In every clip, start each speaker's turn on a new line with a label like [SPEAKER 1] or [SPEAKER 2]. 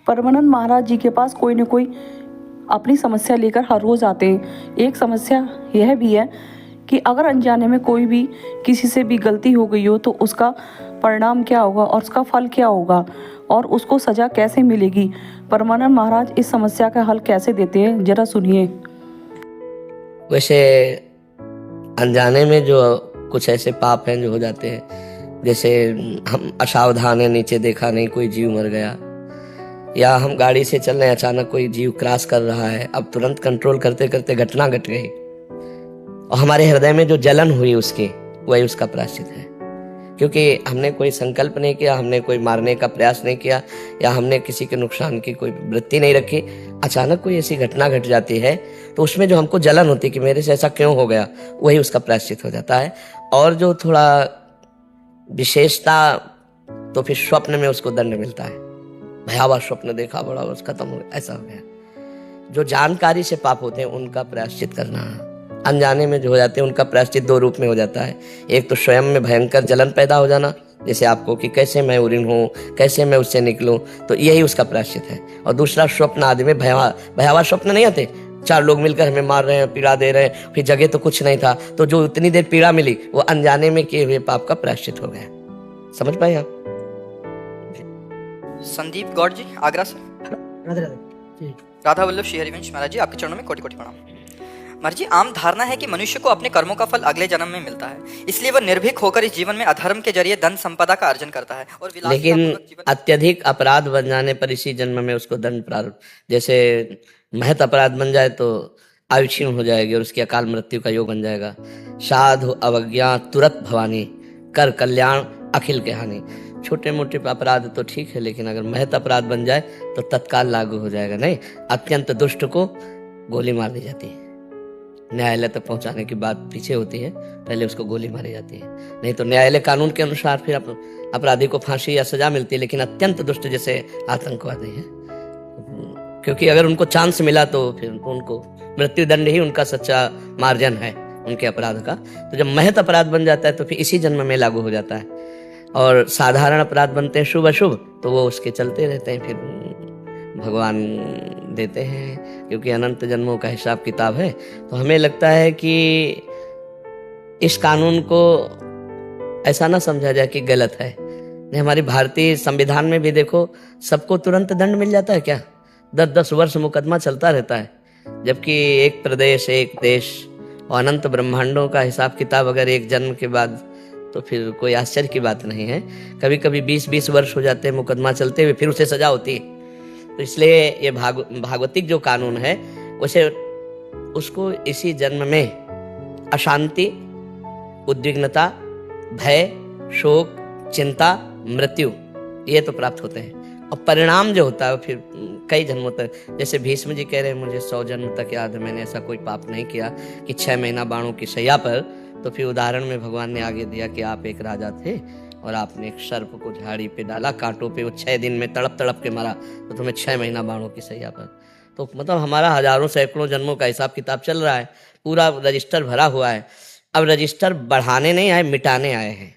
[SPEAKER 1] परमानंद महाराज जी के पास कोई न कोई अपनी समस्या लेकर हर रोज़ आते हैं। एक समस्या यह भी है कि अगर अनजाने में कोई भी किसी से भी गलती हो गई हो तो उसका परिणाम क्या होगा और उसका फल क्या होगा और उसको सज़ा कैसे मिलेगी। परमानंद महाराज इस समस्या का हल कैसे देते हैं, जरा सुनिए।
[SPEAKER 2] वैसे अनजाने में जो कुछ ऐसे पाप हैं जो हो जाते हैं, जैसे हम असावधान है, नीचे देखा नहीं, कोई जीव मर गया, या हम गाड़ी से चल रहे हैं, अचानक कोई जीव क्रॉस कर रहा है, अब तुरंत कंट्रोल करते करते घटना घट गई और हमारे हृदय में जो जलन हुई उसकी, वही उसका प्रायश्चित है। क्योंकि हमने कोई संकल्प नहीं किया, हमने कोई मारने का प्रयास नहीं किया, या हमने किसी के नुकसान की कोई वृत्ति नहीं रखी। अचानक कोई ऐसी घटना घट जाती है तो उसमें जो हमको जलन होती है कि मेरे से ऐसा क्यों हो गया, वही उसका प्रायश्चित हो जाता है। और जो थोड़ा विशेषता, तो फिर स्वप्न में उसको दंड मिलता है। भयावह स्वप्न देखा, बड़ा बस खत्म हो गया, ऐसा हो गया। जो जानकारी से पाप होते हैं उनका प्रायश्चित करना, अनजाने में जो हो जाते हैं उनका प्रायश्चित दो रूप में हो जाता है। एक तो स्वयं में भयंकर जलन पैदा हो जाना, जैसे आपको कि कैसे मैं उऋण हूँ, कैसे मैं उससे निकलूं, तो यही उसका प्रायश्चित है। और दूसरा स्वप्न आदि में भयावह स्वप्न नहीं आते, चार लोग मिलकर हमें मार रहे हैं, पीड़ा दे रहे हैं, फिर जगह तो कुछ नहीं था, तो जो उतनी देर पीड़ा मिली वो अनजाने में किए हुए पाप का प्रायश्चित हो गया। समझ पाए आप?
[SPEAKER 3] संदीप गौड़ जी, आगरा से।
[SPEAKER 4] राधे राधे।
[SPEAKER 3] राधा वल्लभ श्री हरिवंश महाराज जी, आपके चरणों में कोटि कोटि प्रणाम। महाराज जी, आम धारणा है कि मनुष्य को अपने कर्मों का फल अगले जन्म में मिलता है, इसलिए वह निर्भीक होकर इस जीवन में अधर्म के जरिए धन संपदा का अर्जन करता है और
[SPEAKER 2] लेकिन अत्यधिक अपराध बन जाने पर इसी जन्म में उसको दंड प्रारब्ध, जैसे महत अपराध बन जाए तो आयु क्षीण हो जाएगी और उसकी अकाल मृत्यु का योग बन जाएगा। साधु अवज्ञा तुरत भवानी, कर कल्याण अखिल के हानि। छोटे मोटे अपराध तो ठीक है, लेकिन अगर महत अपराध बन जाए तो तत्काल लागू हो जाएगा। नहीं, अत्यंत दुष्ट को गोली मार दी जाती है, न्यायालय तक पहुंचाने की बात पीछे होती है, पहले उसको गोली मारी जाती है। नहीं तो न्यायालय कानून के अनुसार फिर अपराधी को फांसी या सजा मिलती है। लेकिन अत्यंत दुष्ट जैसे आतंकवादी है, क्योंकि अगर उनको चांस मिला तो फिर उनको मृत्यु दंड ही उनका सच्चा मार्जन है उनके अपराध का। तो जब महत अपराध बन जाता है तो फिर इसी जन्म में लागू हो जाता है। और साधारण अपराध बनते हैं शुभ अशुभ, तो वो उसके चलते रहते हैं, फिर भगवान देते हैं, क्योंकि अनंत जन्मों का हिसाब किताब है। तो हमें लगता है कि इस कानून को ऐसा ना समझा जाए कि गलत है। नहीं, हमारी भारतीय संविधान में भी देखो, सबको तुरंत दंड मिल जाता है क्या? 10-10 वर्ष मुकदमा चलता रहता है, जबकि एक प्रदेश एक देश और अनंत ब्रह्मांडों का हिसाब किताब अगर एक जन्म के बाद, तो फिर कोई आश्चर्य की बात नहीं है। कभी कभी 20-20 वर्ष हो जाते हैं मुकदमा चलते हुए, फिर उसे सजा होती है। तो इसलिए ये भागवतिक जो कानून है, उसे उसको इसी जन्म में अशांति, उद्विग्नता, भय, शोक, चिंता, मृत्यु, ये तो प्राप्त होते हैं। और परिणाम जो होता है फिर कई जन्मों तक, जैसे भीष्म जी कह रहे हैं मुझे 100 जन्म तक याद है, मैंने ऐसा कोई पाप नहीं किया, कि 6 महीना बाणों की शैया पर। तो फिर उदाहरण में भगवान ने आगे दिया कि आप एक राजा थे और आपने एक सर्प को झाड़ी पे डाला, कांटों पे, वो 6 दिन में तड़प तड़प के मरा, तो तुम्हें 6 महीना बाणों की सैया पर। तो मतलब हमारा हजारों सैकड़ों जन्मों का हिसाब किताब चल रहा है, पूरा रजिस्टर भरा हुआ है। अब रजिस्टर बढ़ाने नहीं आए, मिटाने आए हैं।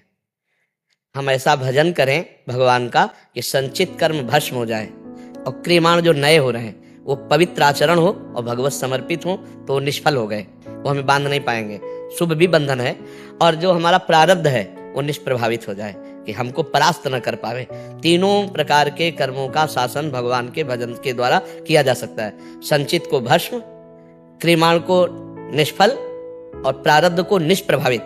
[SPEAKER 2] हम ऐसा भजन करें भगवान का कि संचित कर्म भस्म हो जाए और क्रियमाण जो नए हो रहे हैं वो पवित्र आचरण हो और भगवत समर्पित हो, तो निष्फल हो गए, वो हमें बांध नहीं पाएंगे। शुभ भी बंधन है, और जो हमारा प्रारब्ध है वो निष्प्रभावित हो जाए कि हमको परास्त न कर पावे। तीनों प्रकार के कर्मों का शासन भगवान के भजन के द्वारा किया जा सकता है। संचित को भस्म, क्रियमाण को निष्फल और प्रारब्ध को निष्प्रभावित।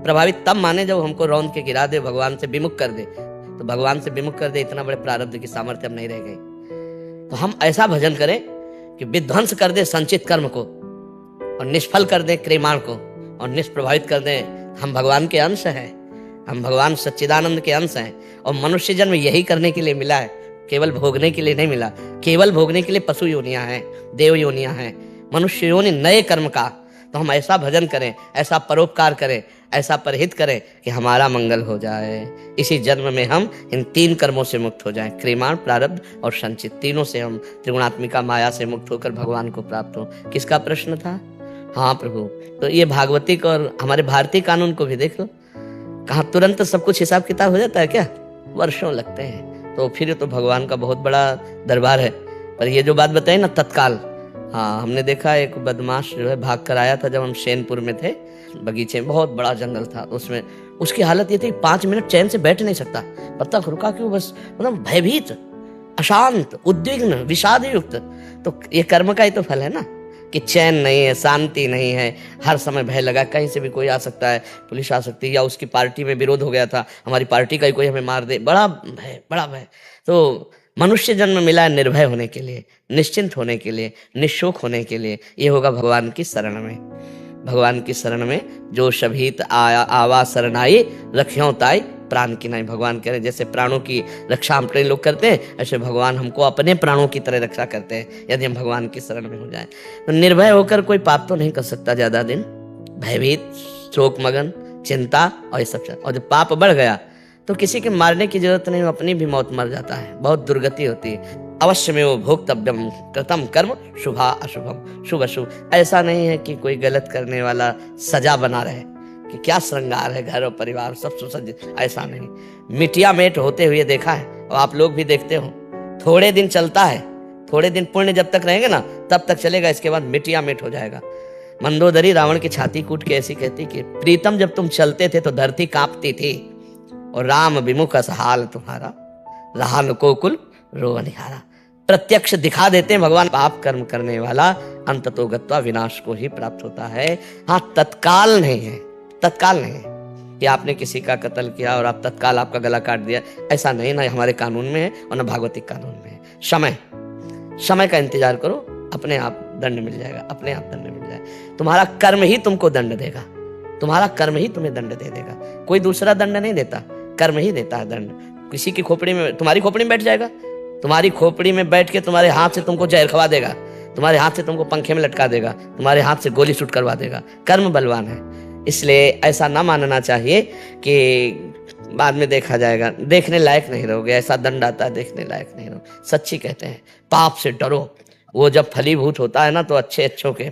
[SPEAKER 2] प्रभावित तब माने जब हमको रौंद के गिरा दे, भगवान से विमुख कर दे। तो भगवान से विमुख कर दे, इतना बड़े प्रारब्ध की सामर्थ्य अब नहीं रह गई। तो हम ऐसा भजन करें कि विध्वंस कर दे संचित कर्म को और निष्फल कर दे क्रियमाण को और निष्प्रभावित कर दे। हम भगवान के अंश हैं, हम भगवान सच्चिदानंद के अंश हैं, और मनुष्य जन्म यही करने के लिए मिला है, केवल भोगने के लिए नहीं मिला। केवल भोगने के लिए पशु योनियां हैं, देव योनियां हैं, मनुष्य योनि नए कर्म का। तो हम ऐसा भजन करें, ऐसा परोपकार करें, ऐसा परहित करें कि हमारा मंगल हो जाए। इसी जन्म में हम इन 3 कर्मों से मुक्त हो जाएं, क्रियमाण, प्रारब्ध और संचित। तीनों से हम त्रिगुणात्मिका माया से मुक्त होकर भगवान को प्राप्त हो। किसका प्रश्न था? हाँ प्रभु। तो ये भागवतिक और हमारे भारतीय कानून को भी देख लो, कहाँ तुरंत सब कुछ हिसाब किताब हो जाता है क्या? वर्षों लगते हैं। तो फिर तो भगवान का बहुत बड़ा दरबार है। पर ये जो बात बताई ना तत्काल, हाँ हमने देखा एक बदमाश जो है भाग कर आया था जब हम शेनपुर में थे, बगीचे में बहुत बड़ा जंगल था, उसमें उसकी हालत ये थी 5 मिनट चैन से बैठ नहीं सकता। पता रुका क्यों, बस मतलब भयभीत, अशांत, उद्विग्न, विषाद युक्त। तो ये कर्म का ही तो फल है ना कि चैन नहीं है, शांति नहीं है, हर समय भय लगा, कहीं से भी कोई आ सकता है, पुलिस आ सकती है, या उसकी पार्टी में विरोध हो गया था, हमारी पार्टी का ही कोई हमें मार दे, बड़ा भय, बड़ा भय। तो मनुष्य जन्म मिला है निर्भय होने के लिए, निश्चिंत होने के लिए, निशोक होने के लिए। ये होगा भगवान की शरण में। भगवान की शरण में जो शभीत आया आवा शरणाई रख्यों ताई प्राण की नहीं। भगवान कह रहे जैसे प्राणों की रक्षा हम कई लोग करते हैं, ऐसे भगवान हमको अपने प्राणों की तरह रक्षा करते हैं यदि हम भगवान की शरण में हो जाए। तो निर्भय होकर कोई पाप तो नहीं कर सकता ज्यादा दिन, भयभीत, शोक मगन, चिंता और ये सब। और जब पाप बढ़ गया तो किसी के मारने की जरूरत नहीं, वो अपनी भी मौत मर जाता है, बहुत दुर्गति होती है। अवश्य में वो भोक्तव्यम कृतम कर्म शुभा अशुभम, शुभ अशुभ। ऐसा नहीं है कि कोई गलत करने वाला सजा बना रहे कि क्या श्रृंगार है, घर और परिवार सब सुसज्जित, ऐसा नहीं। मिटिया मेट होते हुए देखा है, और आप लोग भी देखते हो। थोड़े दिन चलता है, थोड़े दिन पुण्य जब तक रहेंगे ना तब तक चलेगा, इसके बाद मिटिया मेट हो जाएगा। मंदोदरी रावण की छाती कूट के ऐसी कहती कि प्रीतम जब तुम चलते थे तो धरती कांपती थी, और राम विमुख हाल तुम्हारा, रहा न कोकुल रोवन हारा। प्रत्यक्ष दिखा देते हैं भगवान, पाप कर्म करने वाला अंततो गत्वा विनाश को ही प्राप्त होता है। हाँ तत्काल नहीं है, तत्काल नहीं है कि आपने किसी का कत्ल किया और आप तत्काल आपका गला काट दिया, ऐसा नहीं, ना हमारे कानून में है और ना भागवतिक कानून में है। समय का इंतजार करो, अपने आप दंड मिल जाएगा, अपने आप दंड मिल जाएगा। तुम्हारा कर्म ही तुमको दंड देगा, तुम्हारा कर्म ही तुम्हें दंड दे देगा, कोई दूसरा दंड नहीं देता, कर्म ही देता है दंड। किसी की खोपड़ी में, तुम्हारी खोपड़ी में बैठ जाएगा, तुम्हारी खोपड़ी में बैठ के तुम्हारे हाथ से तुमको जहर खवा देगा, तुम्हारे हाथ से तुमको पंखे में लटका देगा, तुम्हारे हाथ से गोली शूट करवा देगा। कर्म बलवान है, इसलिए ऐसा ना मानना चाहिए कि बाद में देखा जाएगा, देखने लायक नहीं रहोगे, ऐसा दंड आता है देखने लायक नहीं रहो। सच्ची कहते हैं पाप से डरो, वो जब फलीभूत होता है ना तो अच्छों के,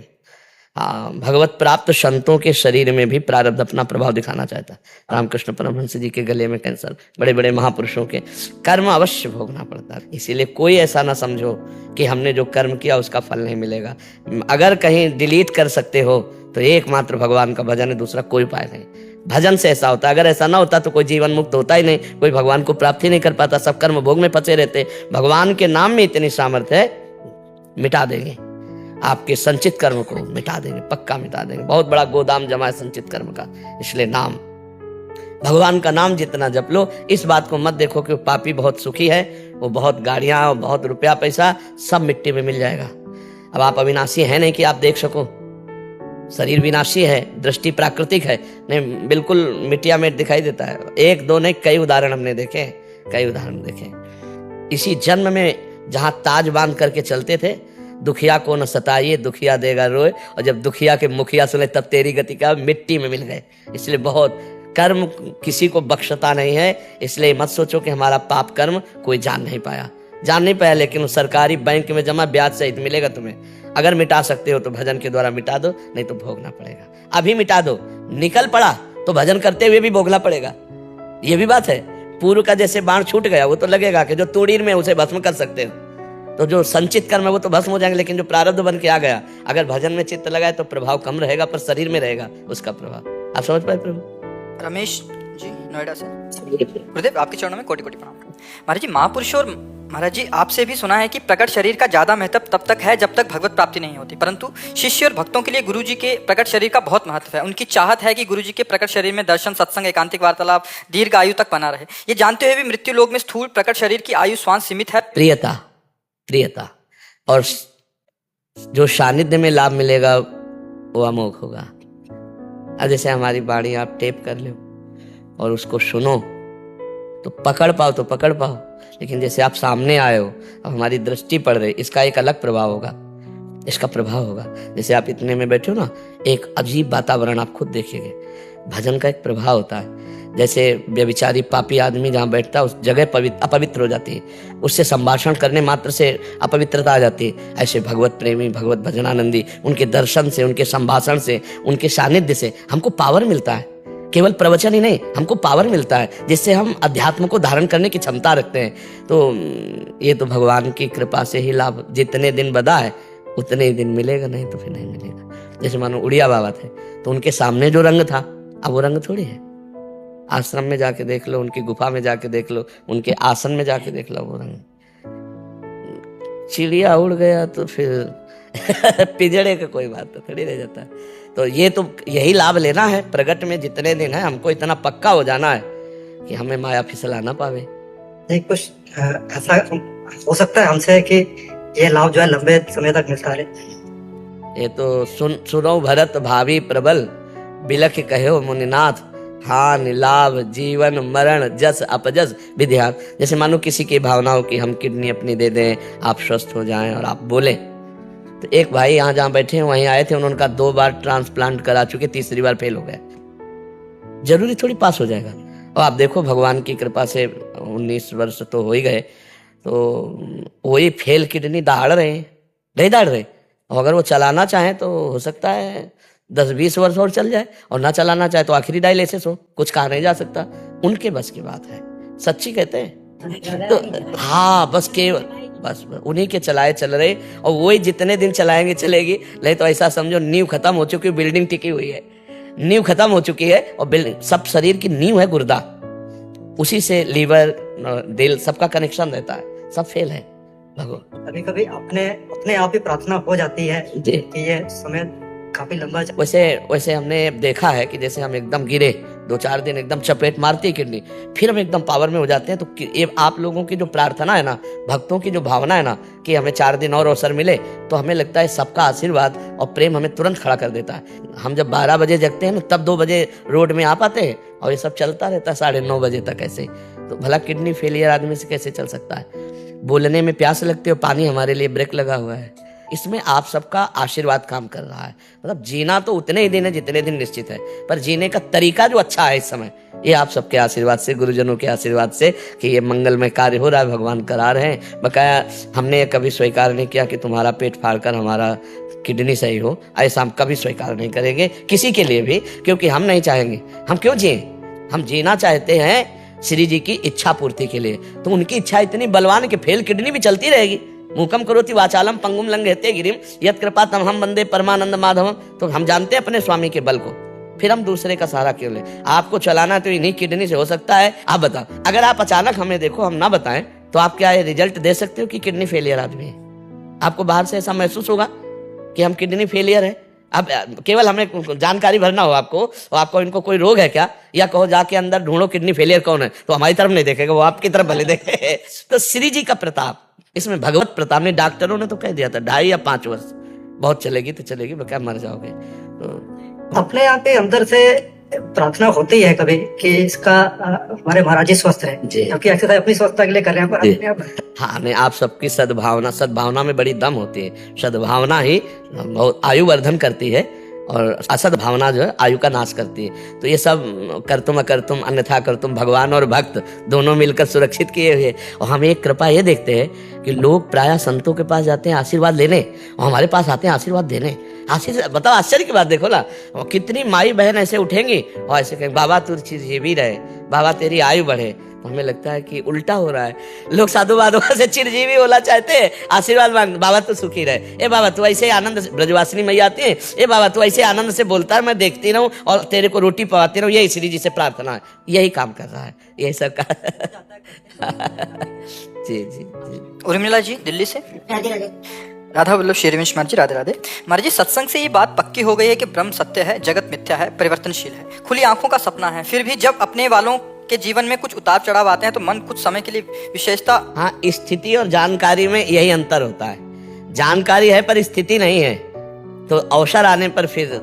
[SPEAKER 2] हाँ भगवत प्राप्त संतों के शरीर में भी प्रारब्ध अपना प्रभाव दिखाना चाहता है। रामकृष्ण परमहंस जी के गले में कैंसर, बड़े बड़े महापुरुषों के कर्म अवश्य भोगना पड़ता है। इसीलिए कोई ऐसा ना समझो कि हमने जो कर्म किया उसका फल नहीं मिलेगा। अगर कहीं डिलीट कर सकते हो तो एकमात्र भगवान का भजन है, दूसरा कोई उपाय नहीं। भजन से ऐसा होता है, अगर ऐसा ना होता तो कोई जीवन मुक्त होता ही नहीं, कोई भगवान को प्राप्ति नहीं कर पाता, सब कर्म भोग में फंसे रहते। भगवान के नाम में इतनी सामर्थ्य है, मिटा देंगे आपके संचित कर्म को, मिटा देंगे, पक्का मिटा देंगे। बहुत बड़ा गोदाम जमा है संचित कर्म का। इसलिए नाम, भगवान का नाम जितना जप लो। इस बात को मत देखो कि वो पापी बहुत सुखी है, वो बहुत गाड़ियां और बहुत रुपया पैसा सब मिट्टी में मिल जाएगा। अब आप अविनाशी है नहीं कि आप देख सको, शरीर विनाशी है, दृष्टि प्राकृतिक है, नहीं बिल्कुल मिट्टिया मेट दिखाई देता है। एक दो नहीं, कई उदाहरण हमने देखे, कई उदाहरण देखे। इसी जन्म में जहां ताज बांध करके चलते थे, दुखिया को न सताइए दुखिया देगा रोए, और जब दुखिया के मुखिया सुने तब तेरी गति का, मिट्टी में मिल गए। इसलिए बहुत कर्म किसी को बख्शता नहीं है। इसलिए मत सोचो कि हमारा पाप कर्म कोई जान नहीं पाया, लेकिन सरकारी बैंक में जमा ब्याज सहित मिलेगा तुम्हें। अगर मिटा सकते हो तो भजन के द्वारा मिटा दो, नहीं तो भोगना पड़ेगा। अभी मिटा दो, निकल पड़ा तो भजन करते हुए भी भोगना पड़ेगा। ये भी बात है, पूर्व का जैसे बाण छूट गया वो तो लगेगा कि जो तोड़ीर में उसे भस्म कर सकते हो, तो जो संचित कर्म है वो तो भस्म हो जाएंगे, लेकिन जो प्रारब्ध बन के आ गया, अगर भजन में चित्त लगाए तो प्रभाव कम रहेगा, पर शरीर में रहेगा उसका प्रभाव। आप समझ पाए प्रभु?
[SPEAKER 3] रमेश जी नोएडा से। गुरुदेव आपके चरणों में कोटि कोटि प्रणाम। महाराज जी, महापुरुषों और महाराज जी आपसे भी सुना है कि प्रकट शरीर का ज्यादा महत्व तब तक है जब तक भगवत प्राप्ति नहीं होती, परंतु शिष्य और भक्तों के लिए गुरु जी के प्रकट शरीर का बहुत महत्व है। उनकी चाहत है कि गुरु जी के प्रकट शरीर में दर्शन, सत्संग, एकांतिक वार्तालाप दीर्घ आयु तक बना रहे। ये जानते हुए भी मृत्यु लोक में स्थूल प्रकट शरीर की आयु श्वास सीमित है।
[SPEAKER 2] प्रियता और जो सानिध्य में लाभ मिलेगा वो अमोघ होगा। अब जैसे हमारी बाणी आप टेप कर लो और उसको सुनो तो पकड़ पाओ, लेकिन जैसे आप सामने आए हो, अब हमारी दृष्टि पड़ रही, इसका एक अलग प्रभाव होगा, इसका प्रभाव होगा। जैसे आप इतने में बैठे हो ना, एक अजीब वातावरण आप खुद देखेंगे। भजन का एक प्रभाव होता है। जैसे व्यभिचारी पापी आदमी जहाँ बैठता है उस जगह अपवित्र हो जाती है, उससे संभाषण करने मात्र से अपवित्रता आ जाती है। ऐसे भगवत प्रेमी, भगवत भजनानंदी, उनके दर्शन से, उनके संभाषण से, उनके सानिध्य से हमको पावर मिलता है। केवल प्रवचन ही नहीं, हमको पावर मिलता है जिससे हम अध्यात्म को धारण करने की क्षमता रखते हैं। तो ये तो भगवान की कृपा से ही लाभ, जितने दिन बदा है उतने ही दिन मिलेगा, नहीं तो फिर नहीं मिलेगा। जैसे मानो उड़िया बाबा थे, तो उनके सामने जो रंग था अब वो रंग थोड़ी है। आश्रम में जाके देख लो, उनकी गुफा में जाके देख लो, उनके आसन में जाके देख लो, वो रंग। चिड़िया उड़ गया तो फिर पिजड़े का कोई बात तो थोड़ी रह जाता है। तो ये तो यही लाभ लेना है प्रगट में जितने दिन है, हमको इतना पक्का हो जाना है कि हमें माया फिसला ना पावे।
[SPEAKER 4] नहीं, कुछ ऐसा हो सकता है हमसे कि ये लाभ जो है लंबे समय तक मिलता रहे।
[SPEAKER 2] ये तो सुनो भरत भावी प्रबल, बिलख कहो मुनिनाथ, हान लाभ जीवन मरण जस अपजस विध्यान। जैसे मानो किसी की भावनाओं की हम किडनी अपनी दे दें, आप स्वस्थ हो जाएं और आप बोलें। तो एक भाई यहाँ जहाँ बैठे हैं वहीं आए थे, उन्होंने कहा 2 बार ट्रांसप्लांट करा चुके, तीसरी बार फेल हो गया। जरूरी थोड़ी पास हो जाएगा। और आप देखो भगवान की कृपा से 19 वर्ष तो हो ही गए, तो वही फेल किडनी दहाड़ रहे हैं, नहीं दहाड़ रहे। और अगर वो चलाना चाहें तो हो सकता है 10-20 वर्ष और चल जाए, और ना चलाना चाहे तो आखिरी डायलिसिस हो, कुछ कहा नहीं जा सकता। उनके बस की बात है, सच्ची कहते हैं। तो हाँ, बस केवल बस उन्हीं के चलाए चल रहे, और वही जितने दिन चलाएंगे चलेगी। नहीं तो ऐसा समझो नींव खत्म हो चुकी है, बिल्डिंग टिकी हुई है, नींव खत्म हो चुकी है और बिल्डिंग, सब शरीर की नींव है गुर्दा, उसी से लीवर दिल सबका कनेक्शन रहता है, सब फेल है। भगवान
[SPEAKER 4] कभी कभी अपने आप ही प्रार्थना हो जाती है
[SPEAKER 2] जी।
[SPEAKER 4] कि ये समय काफी लंबा
[SPEAKER 2] वैसे हमने देखा है कि जैसे हम एकदम गिरे, 2-4 दिन एकदम चपेट मारती है किडनी, फिर हम एकदम पावर में हो जाते हैं। तो ये आप लोगों की जो प्रार्थना है ना, भक्तों की जो भावना है ना कि हमें 4 दिन और अवसर मिले, तो हमें लगता है सबका आशीर्वाद और प्रेम हमें तुरंत खड़ा कर देता है। हम जब 12 बजे जगते हैं ना, तब 2 बजे रोड में आ पाते हैं, और ये सब चलता रहता है 9:30 बजे तक ऐसे। तो भला किडनी फेलियर आदमी से कैसे चल सकता है? बोलने में प्यास लगती है, पानी हमारे लिए ब्रेक लगा हुआ है। इसमें आप सबका आशीर्वाद काम कर रहा है। मतलब जीना तो उतने ही दिन है जितने दिन निश्चित है, पर जीने का तरीका जो अच्छा है इस समय, ये आप सबके आशीर्वाद से, गुरुजनों के आशीर्वाद से कि ये मंगलमय कार्य हो रहा है, भगवान करा रहे हैं। बकाया हमने कभी स्वीकार नहीं किया कि तुम्हारा पेट फाड़कर हमारा किडनी सही हो, ऐसा हम कभी स्वीकार नहीं करेंगे किसी के लिए भी, क्योंकि हम नहीं चाहेंगे। हम क्यों जिए? हम जीना चाहते हैं श्री जी की इच्छा पूर्ति के लिए। तो उनकी इच्छा इतनी बलवान कि फेल किडनी भी चलती रहेगी। मूकम करोति वाचालम पंगुम लंघयते गिरिम यत् कृपा तम हम वंदे परमानंद माधवम। तो हम जानते हैं अपने स्वामी के बल को, फिर हम दूसरे का सहारा क्यों ले? आपको चलाना तो इन्हीं किडनी से हो सकता है। आप बताओ, अगर आप अचानक हमें देखो, हम ना बताएं, तो आप क्या ये रिजल्ट दे सकते हो कि किडनी फेलियर आदमी है? आपको बाहर से ऐसा महसूस होगा कि हम किडनी फेलियर है? अब केवल हमें जानकारी भरना हो आपको, और आपको इनको कोई रोग है क्या, या कहो जाके अंदर ढूंढो किडनी फेलियर कौन है, तो हमारी तरफ नहीं देखेगा, वो आपकी तरफ भले देखे। तो श्री जी का प्रताप, इसमें भगवत प्रताप ने, डॉक्टरों ने तो कह दिया था 2.5 या 5 वर्ष बहुत चलेगी तो चलेगी, क्या मर जाओगे। तो
[SPEAKER 4] अपने आप के अंदर से प्रार्थना होती है कभी कि इसका हमारे महाराज जी स्वस्थ रहे, क्योंकि एक्सरसाइज अपनी स्वस्थता के लिए कर रहे हैं, पर अपने आप
[SPEAKER 2] हाँ नहीं, आप सबकी सद्भावना में बड़ी दम होती है। सद्भावना ही बहुत आयु वर्धन करती है, और असद भावना जो है आयु का नाश करती है। तो ये सब करतुम अकर्तुम अन्यथा करतुम, भगवान और भक्त दोनों मिलकर सुरक्षित किए हुए। और हम एक कृपा ये देखते हैं कि लोग प्रायः संतों के पास जाते हैं आशीर्वाद लेने, और हमारे पास आते हैं आशीर्वाद देने। बताओ, आश्चर्य की बात देखो ना, कितनी माई बहन ऐसे उठेंगी और ऐसे कहेंगे बाबा तू ये भी रहे, बाबा तेरी आयु बढ़े। तो हमें लगता है कि उल्टा हो रहा है। लोग साधु बाधुआ से चिरजीवी होना चाहते हैं, आशीर्वाद मांग, बाबा तू सुखी रहे, ए बाबा तू ऐसे आनंद से, ब्रजवासिनी मैया आती है, ए बाबा तू ऐसे आनंद से बोलता है, मैं देखती रहूं और तेरे को रोटी पवाती रहूं। यही श्री जी से प्रार्थना है, यही काम कर रहा है, यही सब का। जी जी जी।
[SPEAKER 3] उर्मिला जी दिल्ली से।
[SPEAKER 5] राधे राधे।
[SPEAKER 3] राधा वल्लभ शेरविंश महाराज जी, राधे राधे। महाराज जी, सत्संग से ये बात पक्की हो गई है कि ब्रह्म सत्य है, जगत मिथ्या है, परिवर्तनशील है, खुली आंखों का सपना है। फिर भी जब अपने वालों के जीवन में कुछ उतार चढ़ाव आते हैं तो मन कुछ समय के लिए विशेषता।
[SPEAKER 2] हाँ, स्थिति और जानकारी में यही अंतर होता है। जानकारी है पर स्थिति नहीं है, तो अवसर आने पर फिर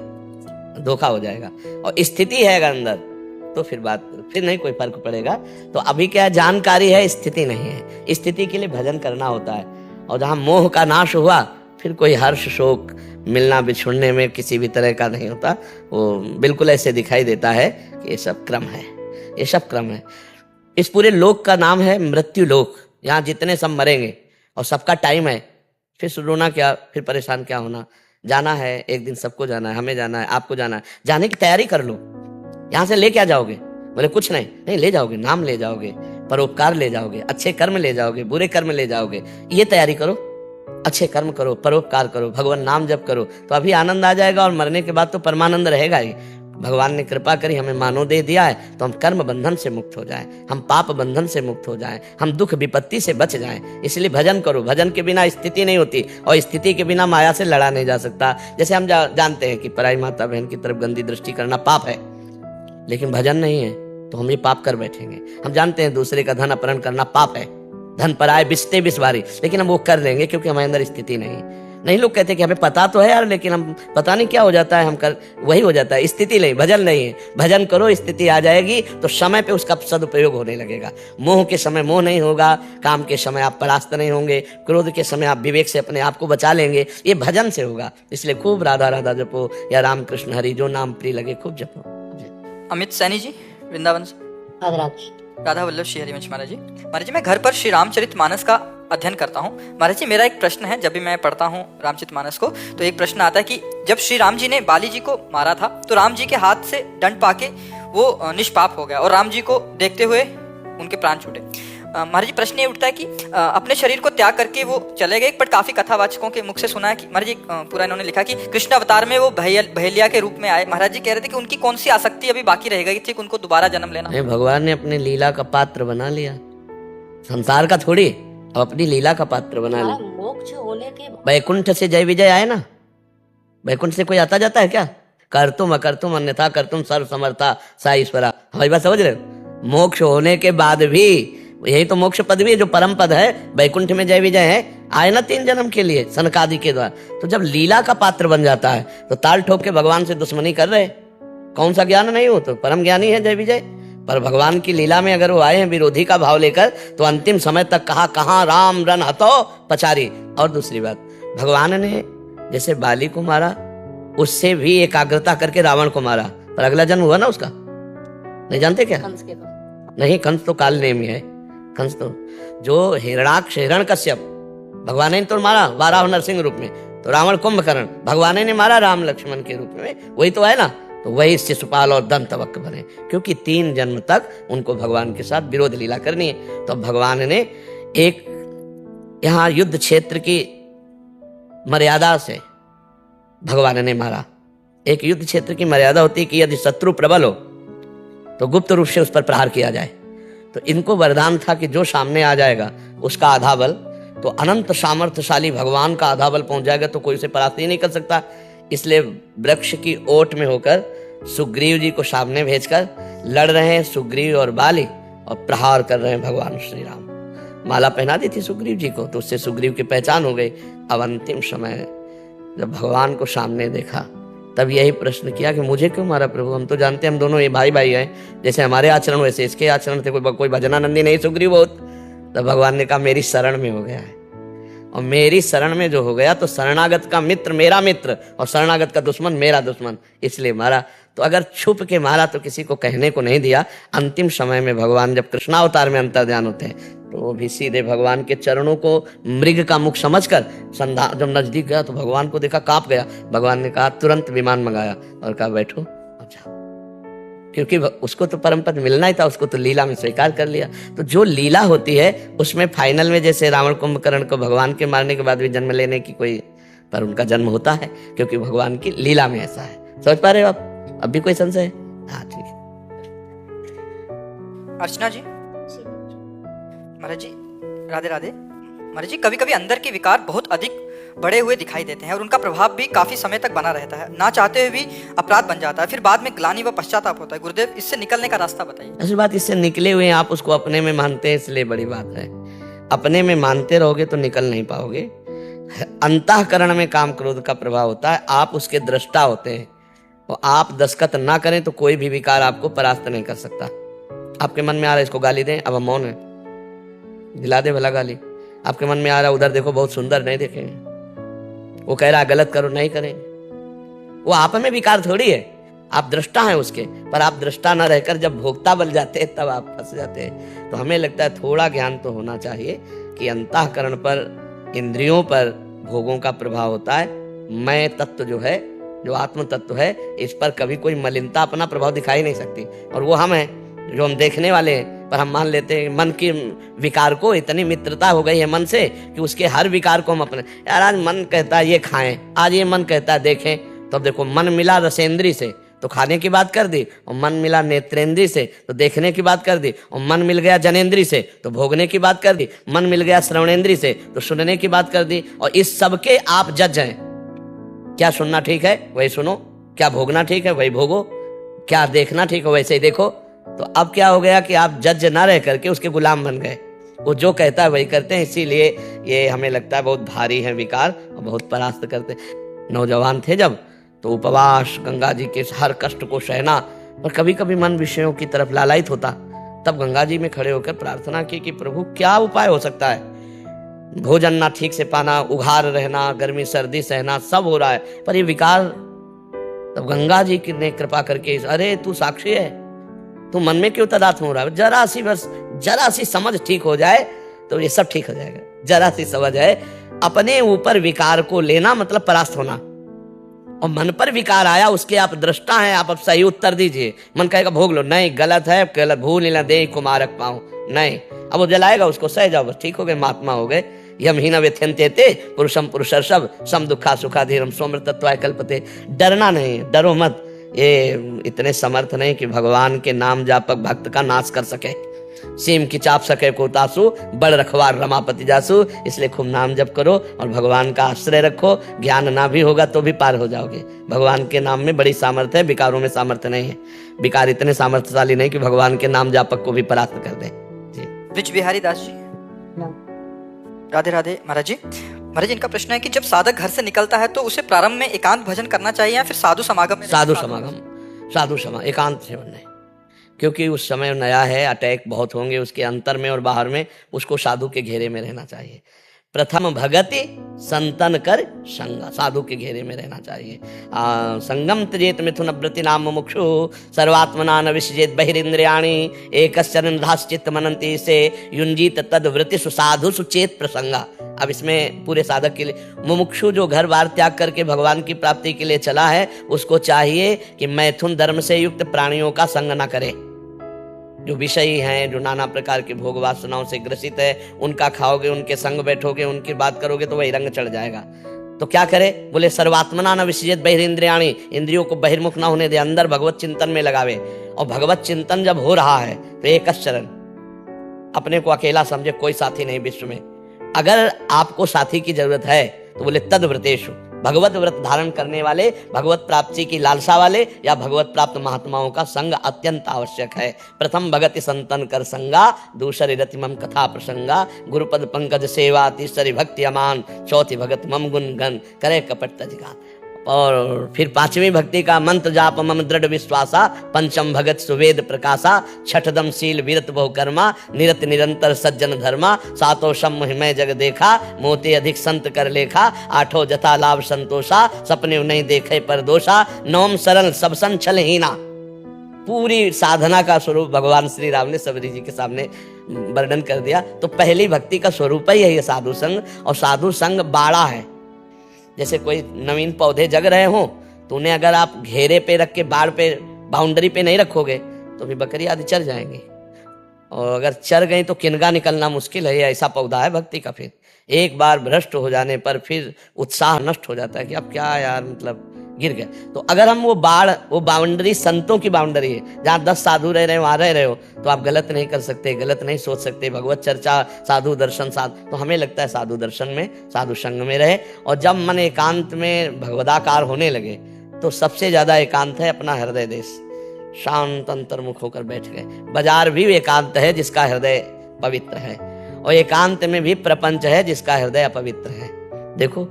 [SPEAKER 2] धोखा हो जाएगा। और स्थिति है अगर अंदर, तो फिर नहीं कोई फर्क पड़ेगा। तो अभी क्या जानकारी है, स्थिति नहीं है। स्थिति के लिए भजन करना होता है, और जहाँ मोह का नाश हुआ फिर कोई हर्ष शोक मिलना बिछुड़ने में किसी भी तरह का नहीं होता। वो बिल्कुल ऐसे दिखाई देता है कि ये सब क्रम है, ये सब क्रम है। इस पूरे लोक का नाम है मृत्यु लोक। यहाँ जितने सब मरेंगे और सबका टाइम है, फिर रोना क्या, फिर परेशान क्या होना। जाना है एक दिन, सबको जाना है, हमें जाना है, आपको जाना है, जाने की तैयारी कर लो। यहाँ से ले क्या जाओगे? बोले कुछ नहीं। नहीं ले जाओगे, नाम ले जाओगे, परोपकार ले जाओगे, अच्छे कर्म ले जाओगे, बुरे कर्म ले जाओगे। ये तैयारी करो, अच्छे कर्म करो, परोपकार करो, भगवान नाम जप करो, तो अभी आनंद आ जाएगा और मरने के बाद तो परमानंद रहेगा ही। भगवान ने कृपा करी, हमें मानव दे दिया है तो हम कर्म बंधन से मुक्त हो जाएं, हम पाप बंधन से मुक्त हो जाएं, हम दुख विपत्ति से बच जाएं। इसलिए भजन करो। भजन के बिना स्थिति नहीं होती और स्थिति के बिना माया से लड़ा नहीं जा सकता। जैसे हम जानते हैं कि पराई माता बहन की तरफ गंदी दृष्टि करना पाप है, लेकिन भजन नहीं है तो हम ये पाप कर बैठेंगे। हम जानते हैं दूसरे का धन अपहरण करना पाप है, धन पराए बिस्ते बिस्वारी, लेकिन हम वो कर लेंगे क्योंकि हमारे अंदर स्थिति नहीं। लोग कहते कि हमें पता तो है यार, लेकिन हम पता नहीं क्या हो जाता है, हम कर वही हो जाता है। स्थिति नहीं, भजन नहीं है। भजन करो, स्थिति आ जाएगी तो समय पे उसका सदुपयोग होने लगेगा। मोह के समय मोह नहीं होगा, काम के समय आप परास्त नहीं होंगे, क्रोध के समय आप विवेक से अपने आप को बचा लेंगे। ये भजन से होगा। इसलिए खूब राधा राधा जपो या राम कृष्ण हरि, जो नाम प्रिय लगे खूब जपो।
[SPEAKER 3] अमित सैनी जी, वृंदावन से। राधा वल्लभ श्री हरिवंश महाराज जी। महाराज जी, मैं घर पर श्री रामचरितमानस का अध्ययन करता हूँ। महाराज जी, मेरा एक प्रश्न है। जब भी मैं पढ़ता हूँ रामचरितमानस को तो एक प्रश्न आता है कि जब श्री राम जी ने बाली जी को मारा था तो राम जी के हाथ से दंड पाके वो निष्पाप हो गया और राम जी को देखते हुए उनके प्राण छूटे। महाराज जी, प्रश्न ये उठता है कि अपने शरीर को त्याग करके वो चले गए, बट काफी कथावाचकों के मुख से सुना है कि महाराज जी पूरा इन्होंने लिखा कि कृष्ण अवतार में वो बहेलिया के रूप में आए। महाराज जी कह रहे थे कि उनकी कौन सी आसक्ति अभी बाकी रह गई थी, उनको दोबारा जन्म लेना?
[SPEAKER 2] भगवान ने अपने लीला का पात्र बना लिया, संसार का थोड़ी, अब अपनी लीला का पात्र बना लिया।
[SPEAKER 5] मोक्ष होने के
[SPEAKER 2] वैकुंठ से जय विजय आए ना, वैकुंठ से कोई आता जाता है क्या? कर तुम अकर तुम अन्यथा कर तुम सर्व समर्था सा ईश्वरा। हमारी बात समझ रहे हो? मोक्ष होने के बाद भी यही तो मोक्ष पद भी है, जो परम पद है, वैकुंठ में जय विजय है, आए ना 3 जन्म के लिए सनकादि के द्वारा। तो जब लीला का पात्र बन जाता है तो ताल ठोक के भगवान से दुश्मनी कर रहे, कौन सा ज्ञान नहीं हो, तो परम ज्ञानी है जय विजय। पर भगवान की लीला में अगर वो आए हैं विरोधी का भाव लेकर, तो अंतिम समय तक कहाँ राम रन हतो पचारी। और दूसरी बात, भगवान ने जैसे बाली को मारा, उससे भी एकाग्रता करके रावण को मारा, पर अगला जन्म हुआ ना उसका, नहीं जानते क्या?
[SPEAKER 5] कंस के पास।
[SPEAKER 2] नहीं, कंस तो काल नेमी है। कंस तो जो हिरणाक्ष हिरण्यकश्यप भगवान ने तो मारा वाराह नरसिंह रूप में, तो रावण कुंभकर्ण भगवान ने मारा राम लक्ष्मण के रूप में, वही तो है ना। तो वही शिशुपाल और दंतवक्र बने, क्योंकि 3 जन्म तक उनको भगवान के साथ विरोध लीला करनी है। तो भगवान ने एक यहाँ युद्ध क्षेत्र की मर्यादा से भगवान ने मारा। एक युद्ध क्षेत्र की मर्यादा होती है कि यदि शत्रु प्रबल हो तो गुप्त रूप से उस पर प्रहार किया जाए। तो इनको वरदान था कि जो सामने आ जाएगा उसका आधा बल, तो अनंत सामर्थ्यशाली भगवान का आधा बल पहुंच जाएगा तो कोई उसे परास्त ही नहीं कर सकता। इसलिए वृक्ष की ओट में होकर सुग्रीव जी को सामने भेजकर लड़ रहे हैं सुग्रीव और बाली, और प्रहार कर रहे हैं भगवान श्री राम। माला पहना दी थी सुग्रीव जी को, तो उससे सुग्रीव की पहचान हो गई। अब अंतिम समय जब भगवान को सामने देखा, तब यही प्रश्न किया कि मुझे क्यों मारा प्रभु? हम तो जानते हैं हम दोनों ये भाई भाई हैं, जैसे हमारे आचरण वैसे इसके आचरण थे, कोई भजनानंदी नहीं सुग्रीव बहुत। तब भगवान ने कहा मेरी शरण में हो गया है, और मेरी शरण में जो हो गया तो शरणागत का मित्र मेरा मित्र और शरणागत का दुश्मन मेरा दुश्मन, इसलिए मारा। तो अगर छुप के मारा तो किसी को कहने को नहीं दिया। अंतिम समय में भगवान जब कृष्णावतार में अंतर्ध्यान होते हैं तो वो भी सीधे भगवान के चरणों को मृग का मुख समझकर जब नजदीक गया तो भगवान को देखा, कांप गया। भगवान ने कहा, तुरंत विमान मंगाया और कहा बैठो अब जाओ, क्योंकि उसको तो परम पद मिलना ही था, उसको तो लीला में स्वीकार कर लिया। तो जो लीला होती है उसमें फाइनल में जैसे रावण कुंभकर्ण को भगवान के मारने के बाद भी जन्म लेने की कोई, पर उनका जन्म होता है क्योंकि भगवान की लीला में ऐसा है। समझ पा रहे हो आप? अब भी कोई संशय? हाँ ठीक है।
[SPEAKER 3] अर्चना जी। महाराज जी राधे राधे। महाराज जी, कभी कभी अंदर के विकार बहुत अधिक बड़े हुए दिखाई देते हैं और उनका प्रभाव भी काफी समय तक बना रहता है, ना चाहते हुए भी अपराध बन जाता है, फिर बाद में ग्लानि व पश्चाताप होता है। गुरुदेव, इससे निकलने का रास्ता बताइए।
[SPEAKER 2] ऐसी बात, इससे निकले हुए आप उसको अपने में मानते हैं, इसलिए बड़ी बात है। अपने में मानते रहोगे तो निकल नहीं पाओगे। अंतःकरण में काम क्रोध का प्रभाव होता है, आप उसके दृष्टा होते हैं, और आप दस्खत ना करें तो कोई भी विकार आपको परास्त नहीं कर सकता। आपके मन में आ रहा है इसको गाली दें, अब हम मौन है, दिला दे भला गाली। आपके मन में आ रहा है उधर देखो बहुत सुंदर, नहीं देखेंगे। वो कह रहा है गलत करो, नहीं करेंगे। वो आप में विकार थोड़ी है, आप दृष्टा हैं उसके, पर आप दृष्टा न रहकर जब भोक्ता बन जाते हैं तब आप फंस जाते हैं। तो हमें लगता है थोड़ा ज्ञान तो होना चाहिए कि अंतःकरण पर, इंद्रियों पर भोगों का प्रभाव होता है। मैं तत्व जो है जो आत्म तत्व है, इस पर कभी कोई मलिनता अपना प्रभाव दिखाई नहीं सकती। और वो हम हैं जो हम देखने वाले हैं, पर हम मान लेते हैं मन के विकार को इतनी मित्रता हो गई है मन से कि उसके हर विकार को हम अपने, यार आज मन कहता है ये खाएं, आज ये मन कहता है देखें, तो अब देखो मन मिला रसेंद्री से तो खाने की बात कर दी, और मन मिला नेत्रेंद्री से तो देखने की बात कर दी, और मन मिल गया जनेंद्री से तो भोगने की बात कर दी, मन मिल गया श्रवणेंद्री से तो सुनने की बात कर दी। और इस सब के आप जज हैं। क्या सुनना ठीक है वही सुनो, क्या भोगना ठीक है वही भोगो, क्या देखना ठीक है वैसे ही देखो। तो अब क्या हो गया कि आप जज ना रह करके उसके गुलाम बन गए। वो जो कहता है वही करते हैं, इसीलिए ये हमें लगता है बहुत भारी है विकार और बहुत परास्त करते हैं। नौजवान थे जब तो उपवास, गंगा जी के हर कष्ट को सहना, और कभी कभी मन विषयों की तरफ लालायित होता, तब गंगा जी में खड़े होकर प्रार्थना की कि प्रभु क्या उपाय हो सकता है, भोजन ना ठीक से पाना, उघार रहना, गर्मी सर्दी सहना, सब हो रहा है, पर ये विकार। तब गंगा जी ने कृपा करके, अरे तू साक्षी है, तू मन में क्यों तदात्म हो रहा है, जरा सी समझ ठीक हो जाए तो ये सब ठीक हो जाएगा। जरा सी समझ है, अपने ऊपर विकार को लेना मतलब परास्त होना, और मन पर विकार आया उसके आप दृष्टा हैं, आप अब सही उत्तर दीजिए। मन कहेगा भोग लो, नहीं गलत है, गलत, भूल न दे कुमारक पाऊं, नहीं, अब वो जलाएगा उसको, सह जाओ, बस ठीक हो गए, महात्मा हो गए। यम ही न व्यथ्यन्ते ते पुरुषम पुरुषर्षभ सम दुखा सुखाधीरम सोमृतत्वाय कल्पते। डरना नहीं, डरो मत, ये इतने समर्थ नहीं कि भगवान के नाम जापक भक्त का नाश कर सके। सीम की चाप सके कोतासु, बड़ रखवार रमापति जासु। इसलिए खूब नाम जप करो और भगवान का आश्रय रखो। ज्ञान ना भी होगा तो भी पार हो जाओगे। भगवान के नाम में बड़ी सामर्थ्य है, विकारों में सामर्थ्य नहीं है। विकार इतने सामर्थ्यशाली नहीं कि भगवान के नाम जापक को भी परास्त कर दे। जी
[SPEAKER 3] ब्रिज बिहारी दास जी, राधे राधे महाराज जी। महाराज जी, इनका प्रश्न है कि जब साधक घर से निकलता है तो उसे प्रारंभ में एकांत भजन करना चाहिए या फिर साधु समागम में?
[SPEAKER 2] साधु समागम, एकांत सेवन नहीं, क्योंकि उस समय नया है, अटैक बहुत होंगे उसके अंतर में और बाहर में, उसको साधु के घेरे में रहना चाहिए। प्रथम भगति संतन कर संगा, साधु के घेरे में रहना चाहिए। संगम त्यजेत मिथुन व्रति नाम मुमुक्षु सर्वात्मना न विसजेत बहिरिंद्रियाणि एकश्चरण धाश्चित्त मनंती से युंजीत तद व्रति सुसाधु सुचेत प्रसंगा। अब इसमें पूरे साधक के लिए, मुमुक्षु जो घर बार त्याग करके भगवान की प्राप्ति के लिए चला है, उसको चाहिए कि मैथुन धर्म से युक्त प्राणियों का संग न करे। जो विषयी हैं, जो नाना प्रकार के भोग वासनाओं से ग्रसित है, उनका खाओगे, उनके संग बैठोगे, उनकी बात करोगे तो वही रंग चढ़ जाएगा। तो क्या करे, बोले सर्वात्मना न विसजेत बहिरिंद्रियाणि, इंद्रियों को बहिर्मुख ना होने दे, अंदर भगवत चिंतन में लगावे। और भगवत चिंतन जब हो रहा है तो एक शरण, अपने को अकेला समझे, कोई साथी नहीं विश्व में। अगर आपको साथी की जरूरत है तो बोले तद व्रतेषु, भगवत व्रत धारण करने वाले, भगवत प्राप्ति की लालसा वाले या भगवत प्राप्त महात्माओं का संग अत्यंत आवश्यक है। प्रथम भगति संतन कर संगा, दूसरी रति मम कथा प्रसंगा, गुरुपद पंकज सेवा, तीसरी भक्ति अमान, चौथी भगत मम गुण गन करे कपट तजिगान। और फिर पांचवी भक्ति का मंत्र जाप मम दृढ़ विश्वासा, पंचम भगत सुवेद प्रकाशा, छठदम शील वीरत बहुकर्मा, निरत निरंतर सज्जन धर्मा, सातों शम महिमय जग देखा, मोते अधिक संत कर लेखा, आठों जथा लाभ संतोषा, सपने नहीं देखे पर दोषा, नवम सरल सब संचल हीना। पूरी साधना का स्वरूप भगवान श्री राम ने सबरी जी के सामने वर्णन कर दिया। तो पहली भक्ति का स्वरूप ही है ये साधु संग, और साधु संग बाड़ा है। जैसे कोई नवीन पौधे जग रहे हो तो उन्हें अगर आप घेरे पे रख के, बाड़ पे, बाउंड्री पे नहीं रखोगे तो भी बकरी आदि चर जाएंगी, और अगर चर गई तो किनगा निकलना मुश्किल है। ऐसा पौधा है भक्ति का। फिर एक बार भ्रष्ट हो जाने पर फिर उत्साह नष्ट हो जाता है कि अब क्या यार, मतलब गिर गए। तो अगर हम वो बाउंड्री संतों की बाउंड्री है, जहाँ 10 साधु रह रहे हो, वहां रह रहे हो, तो आप गलत नहीं कर सकते, गलत नहीं सोच सकते। भगवत चर्चा, साधु दर्शन, तो हमें लगता है साधु दर्शन में, साधु संग में रहे। और जब मन एकांत में भगवदाकार होने लगे तो सबसे ज्यादा एकांत है अपना हृदय देश। शांत अंतर्मुख होकर बैठ गए। बाजार भी एकांत है जिसका हृदय पवित्र है, और एकांत में भी प्रपंच है जिसका हृदय अपवित्र है। देखो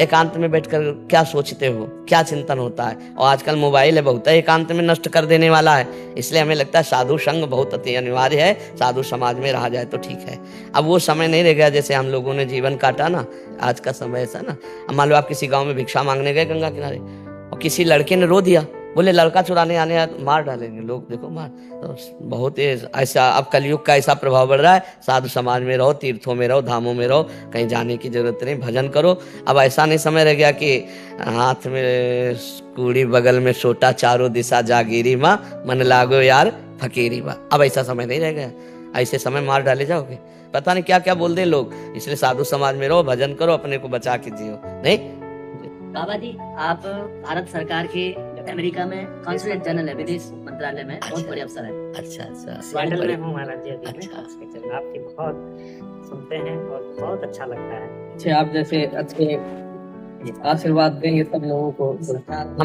[SPEAKER 2] एकांत में बैठकर क्या सोचते हो, क्या चिंतन होता है। और आजकल मोबाइल है, बहुत है एकांत में नष्ट कर देने वाला है। इसलिए हमें लगता है साधु संग बहुत अति अनिवार्य है, साधु समाज में रहा जाए तो ठीक है। अब वो समय नहीं रह गया जैसे हम लोगों ने जीवन काटा ना, आज का समय ऐसा ना। अब मान लो आप किसी गाँव में भिक्षा मांगने गए गंगा किनारे, और किसी लड़के ने रो दिया बोले लड़का चुराने आने आए तो मार डालेंगे लोग, देखो मार। तो बहुत ऐसा अब कलयुग का ऐसा प्रभाव बढ़ रहा है, साधु समाज में रहो, तीर्थों में रहो, धामों में रहो, कहीं जाने की जरूरत नहीं, भजन करो। अब ऐसा नहीं समय रह गया कि हाथ में कूड़ी बगल में सोटा, चारों दिशा जागीरी माँ, मन लागो यार फकीरी माँ। अब ऐसा समय नहीं रह गया, ऐसे समय मार डाले जाओगे, पता नहीं क्या क्या बोल दे लोग। इसलिए साधु समाज में रहो, भजन करो, अपने को बचा के जियो। नहीं
[SPEAKER 5] बाबा जी, आप भारत सरकार के अमेरिका में कॉन्सुलेट जनरल है, विदेश मंत्रालय में, बहुत बड़े अफसर है।
[SPEAKER 2] अच्छा अच्छा,
[SPEAKER 4] स्वागत में हूँ महाराज जी। अभी मैं
[SPEAKER 2] अच्छा।
[SPEAKER 4] आपकी बहुत सुनते हैं और बहुत अच्छा लगता है।
[SPEAKER 1] अच्छे आप जैसे अच्छे आशीर्वाद देंगे सब लोगों को।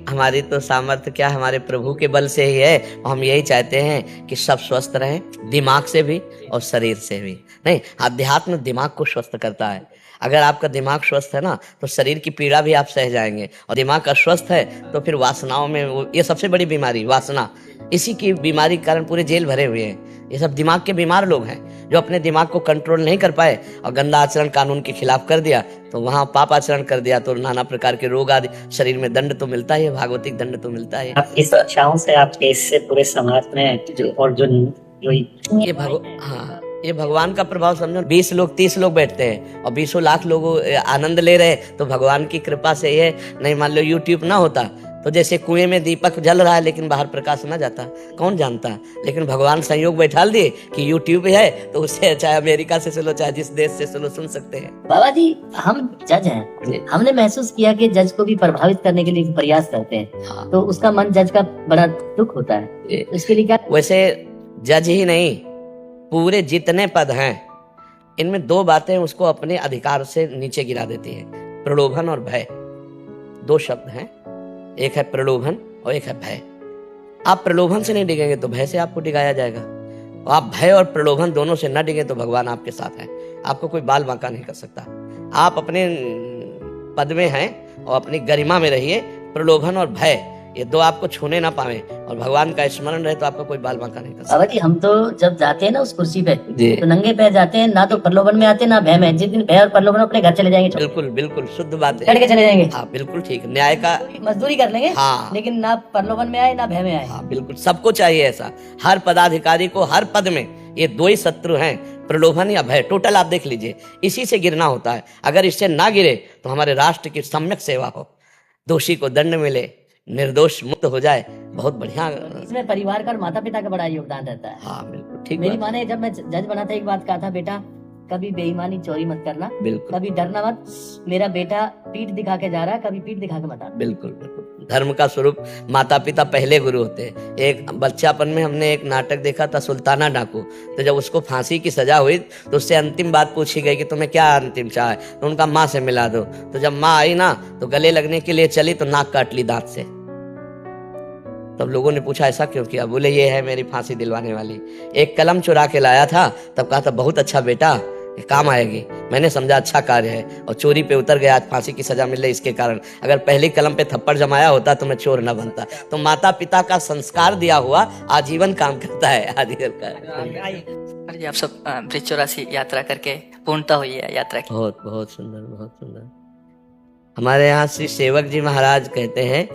[SPEAKER 2] हमारी तो सामर्थ्य क्या, हमारे प्रभु के बल से ही है। हम यही चाहते हैं कि सब स्वस्थ रहें, दिमाग से भी और शरीर से भी। नहीं, अध्यात्म दिमाग को स्वस्थ करता है। अगर आपका दिमाग स्वस्थ है ना, तो शरीर की पीड़ा भी आप सह जाएंगे। और दिमाग अस्वस्थ है तो फिर वासनाओं में ये सबसे बड़ी बीमारी वासना, इसी की बीमारी के कारण पूरे जेल भरे हुए हैं। ये सब दिमाग के बीमार लोग हैं, जो अपने दिमाग को कंट्रोल नहीं कर पाए और गंदा आचरण कानून के खिलाफ कर दिया, तो वहाँ पाप आचरण कर दिया, तो नाना प्रकार के रोग आदि, शरीर में दंड तो मिलता ही है, भागवतिक दंड तो मिलता ही है।
[SPEAKER 4] आपकी शिक्षाओं से, आपके इससे पूरे समाज में और जो
[SPEAKER 2] ये भगवान का प्रभाव समझो। 20 लोग 30 लोग बैठते हैं और 20 लाख लोग आनंद ले रहे हैं, तो भगवान की कृपा से ये नहीं। मान लो यूट्यूब ना होता तो जैसे कुएं में दीपक जल रहा है लेकिन बाहर प्रकाश ना जाता, कौन जानता। लेकिन भगवान संयोग बैठाल दिए कि यूट्यूब है, तो उससे चाहे अमेरिका से सुनो, चाहे जिस देश से सुनो, सुन सकते हैं।
[SPEAKER 5] बाबा जी, हम जज हैं, हमने महसूस किया कि जज को भी प्रभावित करने के लिए प्रयास करते हैं।
[SPEAKER 2] हाँ।
[SPEAKER 5] तो उसका मन जज का बड़ा दुख होता है, उसके लिए क्या?
[SPEAKER 2] वैसे जज ही नहीं, पूरे जितने पद हैं इनमें 2 बातें उसको अपने अधिकार से नीचे गिरा देती है, प्रलोभन और भय। 2 शब्द हैं, एक है प्रलोभन और एक है भय। आप प्रलोभन से नहीं डिगेंगे तो भय से आपको डिगाया जाएगा, और आप भय और प्रलोभन दोनों से न डिगे तो भगवान आपके साथ है, आपको कोई बाल बांका नहीं कर सकता। आप अपने पद में हैं और अपनी गरिमा में रहिए। प्रलोभन और भय ये 2 आपको छूने ना पावे, और भगवान का स्मरण रहे तो आपका कोई बाल बांका नहीं कर सकता।
[SPEAKER 5] बाबा जी, हम तो जब जाते हैं ना उस कुर्सी पे,
[SPEAKER 2] जी।
[SPEAKER 5] तो नंगे पैर जाते हैं, ना तो प्रलोभन में आते ना भय में। जिस दिन भय और प्रलोभन, अपने घर चले जाएंगे,
[SPEAKER 2] बिल्कुल बिल्कुल शुद्ध बात
[SPEAKER 5] चढ़
[SPEAKER 2] है।
[SPEAKER 5] के चले जाएंगे।
[SPEAKER 2] हाँ बिल्कुल ठीक, न्याय का।
[SPEAKER 5] मजदूरी कर लेंगे,
[SPEAKER 2] हाँ।
[SPEAKER 5] लेकिन ना प्रलोभन में आए ना भय में आए।
[SPEAKER 2] हाँ बिल्कुल, सबको चाहिए ऐसा। हर पदाधिकारी को हर पद में ये 2 ही शत्रु हैं, प्रलोभन या भय। टोटल आप देख लीजिए, इसी से गिरना होता है। अगर इससे ना गिरे तो हमारे राष्ट्र की सम्यक सेवा हो, दोषी को दंड मिले, निर्दोष मुक्त हो जाए, बहुत बढ़िया।
[SPEAKER 5] इसमें परिवार का और माता पिता का बड़ा योगदान रहता है।
[SPEAKER 2] हाँ बिल्कुल ठीक
[SPEAKER 5] मेरी
[SPEAKER 2] बात।
[SPEAKER 5] माँ ने, जब मैं जज बना था, एक बात कहा था, बेटा कभी बेईमानी चोरी मत करना,
[SPEAKER 2] बिल्कुल
[SPEAKER 5] कभी डरना मत। मेरा बेटा पीठ दिखा के जा रहा है, कभी पीठ दिखा के मत आना।
[SPEAKER 2] बिल्कुल बिल्कुल। धर्म का स्वरूप माता पिता पहले गुरु होते हैं। एक बच्चापन में हमने एक नाटक देखा था, सुल्ताना डाकू। तो जब उसको फांसी की सजा हुई तो उससे अंतिम बात पूछी गई कि तुम्हें क्या अंतिम चाह है, तो उनका माँ से मिला दो। तो जब माँ आई ना, तो गले लगने के लिए चली तो नाक काट ली दांत से। तब लोगों ने पूछा ऐसा क्यों किया? बोले ये है मेरी फांसी दिलवाने वाली। एक कलम चुरा के लाया था, तब कहा था बहुत अच्छा बेटा, ये काम आएगी। मैंने समझा अच्छा कार्य है, और चोरी पे उतर गया, आज फांसी की सजा मिल रही इसके कारण। अगर पहली कलम पे थप्पड़ जमाया होता तो मैं चोर न बनता। तो माता पिता का संस्कार दिया हुआ आजीवन काम करता है, आजीवन का।
[SPEAKER 3] जी, आप सब ब्रिज 84 यात्रा करके पूर्णता हुई है यात्रा की।
[SPEAKER 2] बहुत बहुत सुंदर, बहुत सुंदर। हमारे यहाँ श्री सेवक जी महाराज कहते हैं,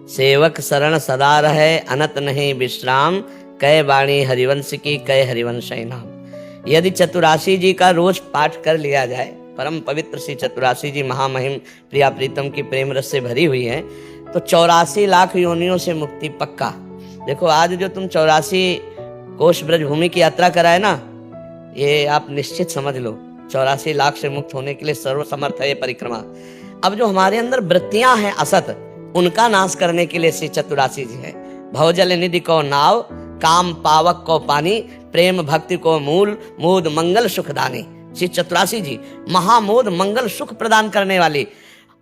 [SPEAKER 2] सेवक शरण सदा रहे, अनत नहीं विश्राम, कै वाणी हरिवंश की, कै हरिवंश नाम। यदि चतुरासी जी का रोज पाठ कर लिया जाए, परम पवित्र श्री चतुरासी जी महामहिम प्रिया प्रीतम की प्रेम रस से भरी हुई है, तो 84 लाख योनियों से मुक्ति पक्का। देखो आज जो तुम 84 कोष ब्रजभूमि की यात्रा कराए ना, ये आप निश्चित समझ लो 84 लाख से मुक्त होने के लिए सर्वसमर्थ है ये परिक्रमा। अब जो हमारे अंदर वृत्तियां हैं असत, उनका नाश करने के लिए श्री चतुरासी जी है। भवजल निधि को नाव, काम पावक को पानी, प्रेम भक्ति को मूल, मोद मंगल सुख दानी। श्री चतुरासी जी महामोद मंगल सुख प्रदान करने वाली।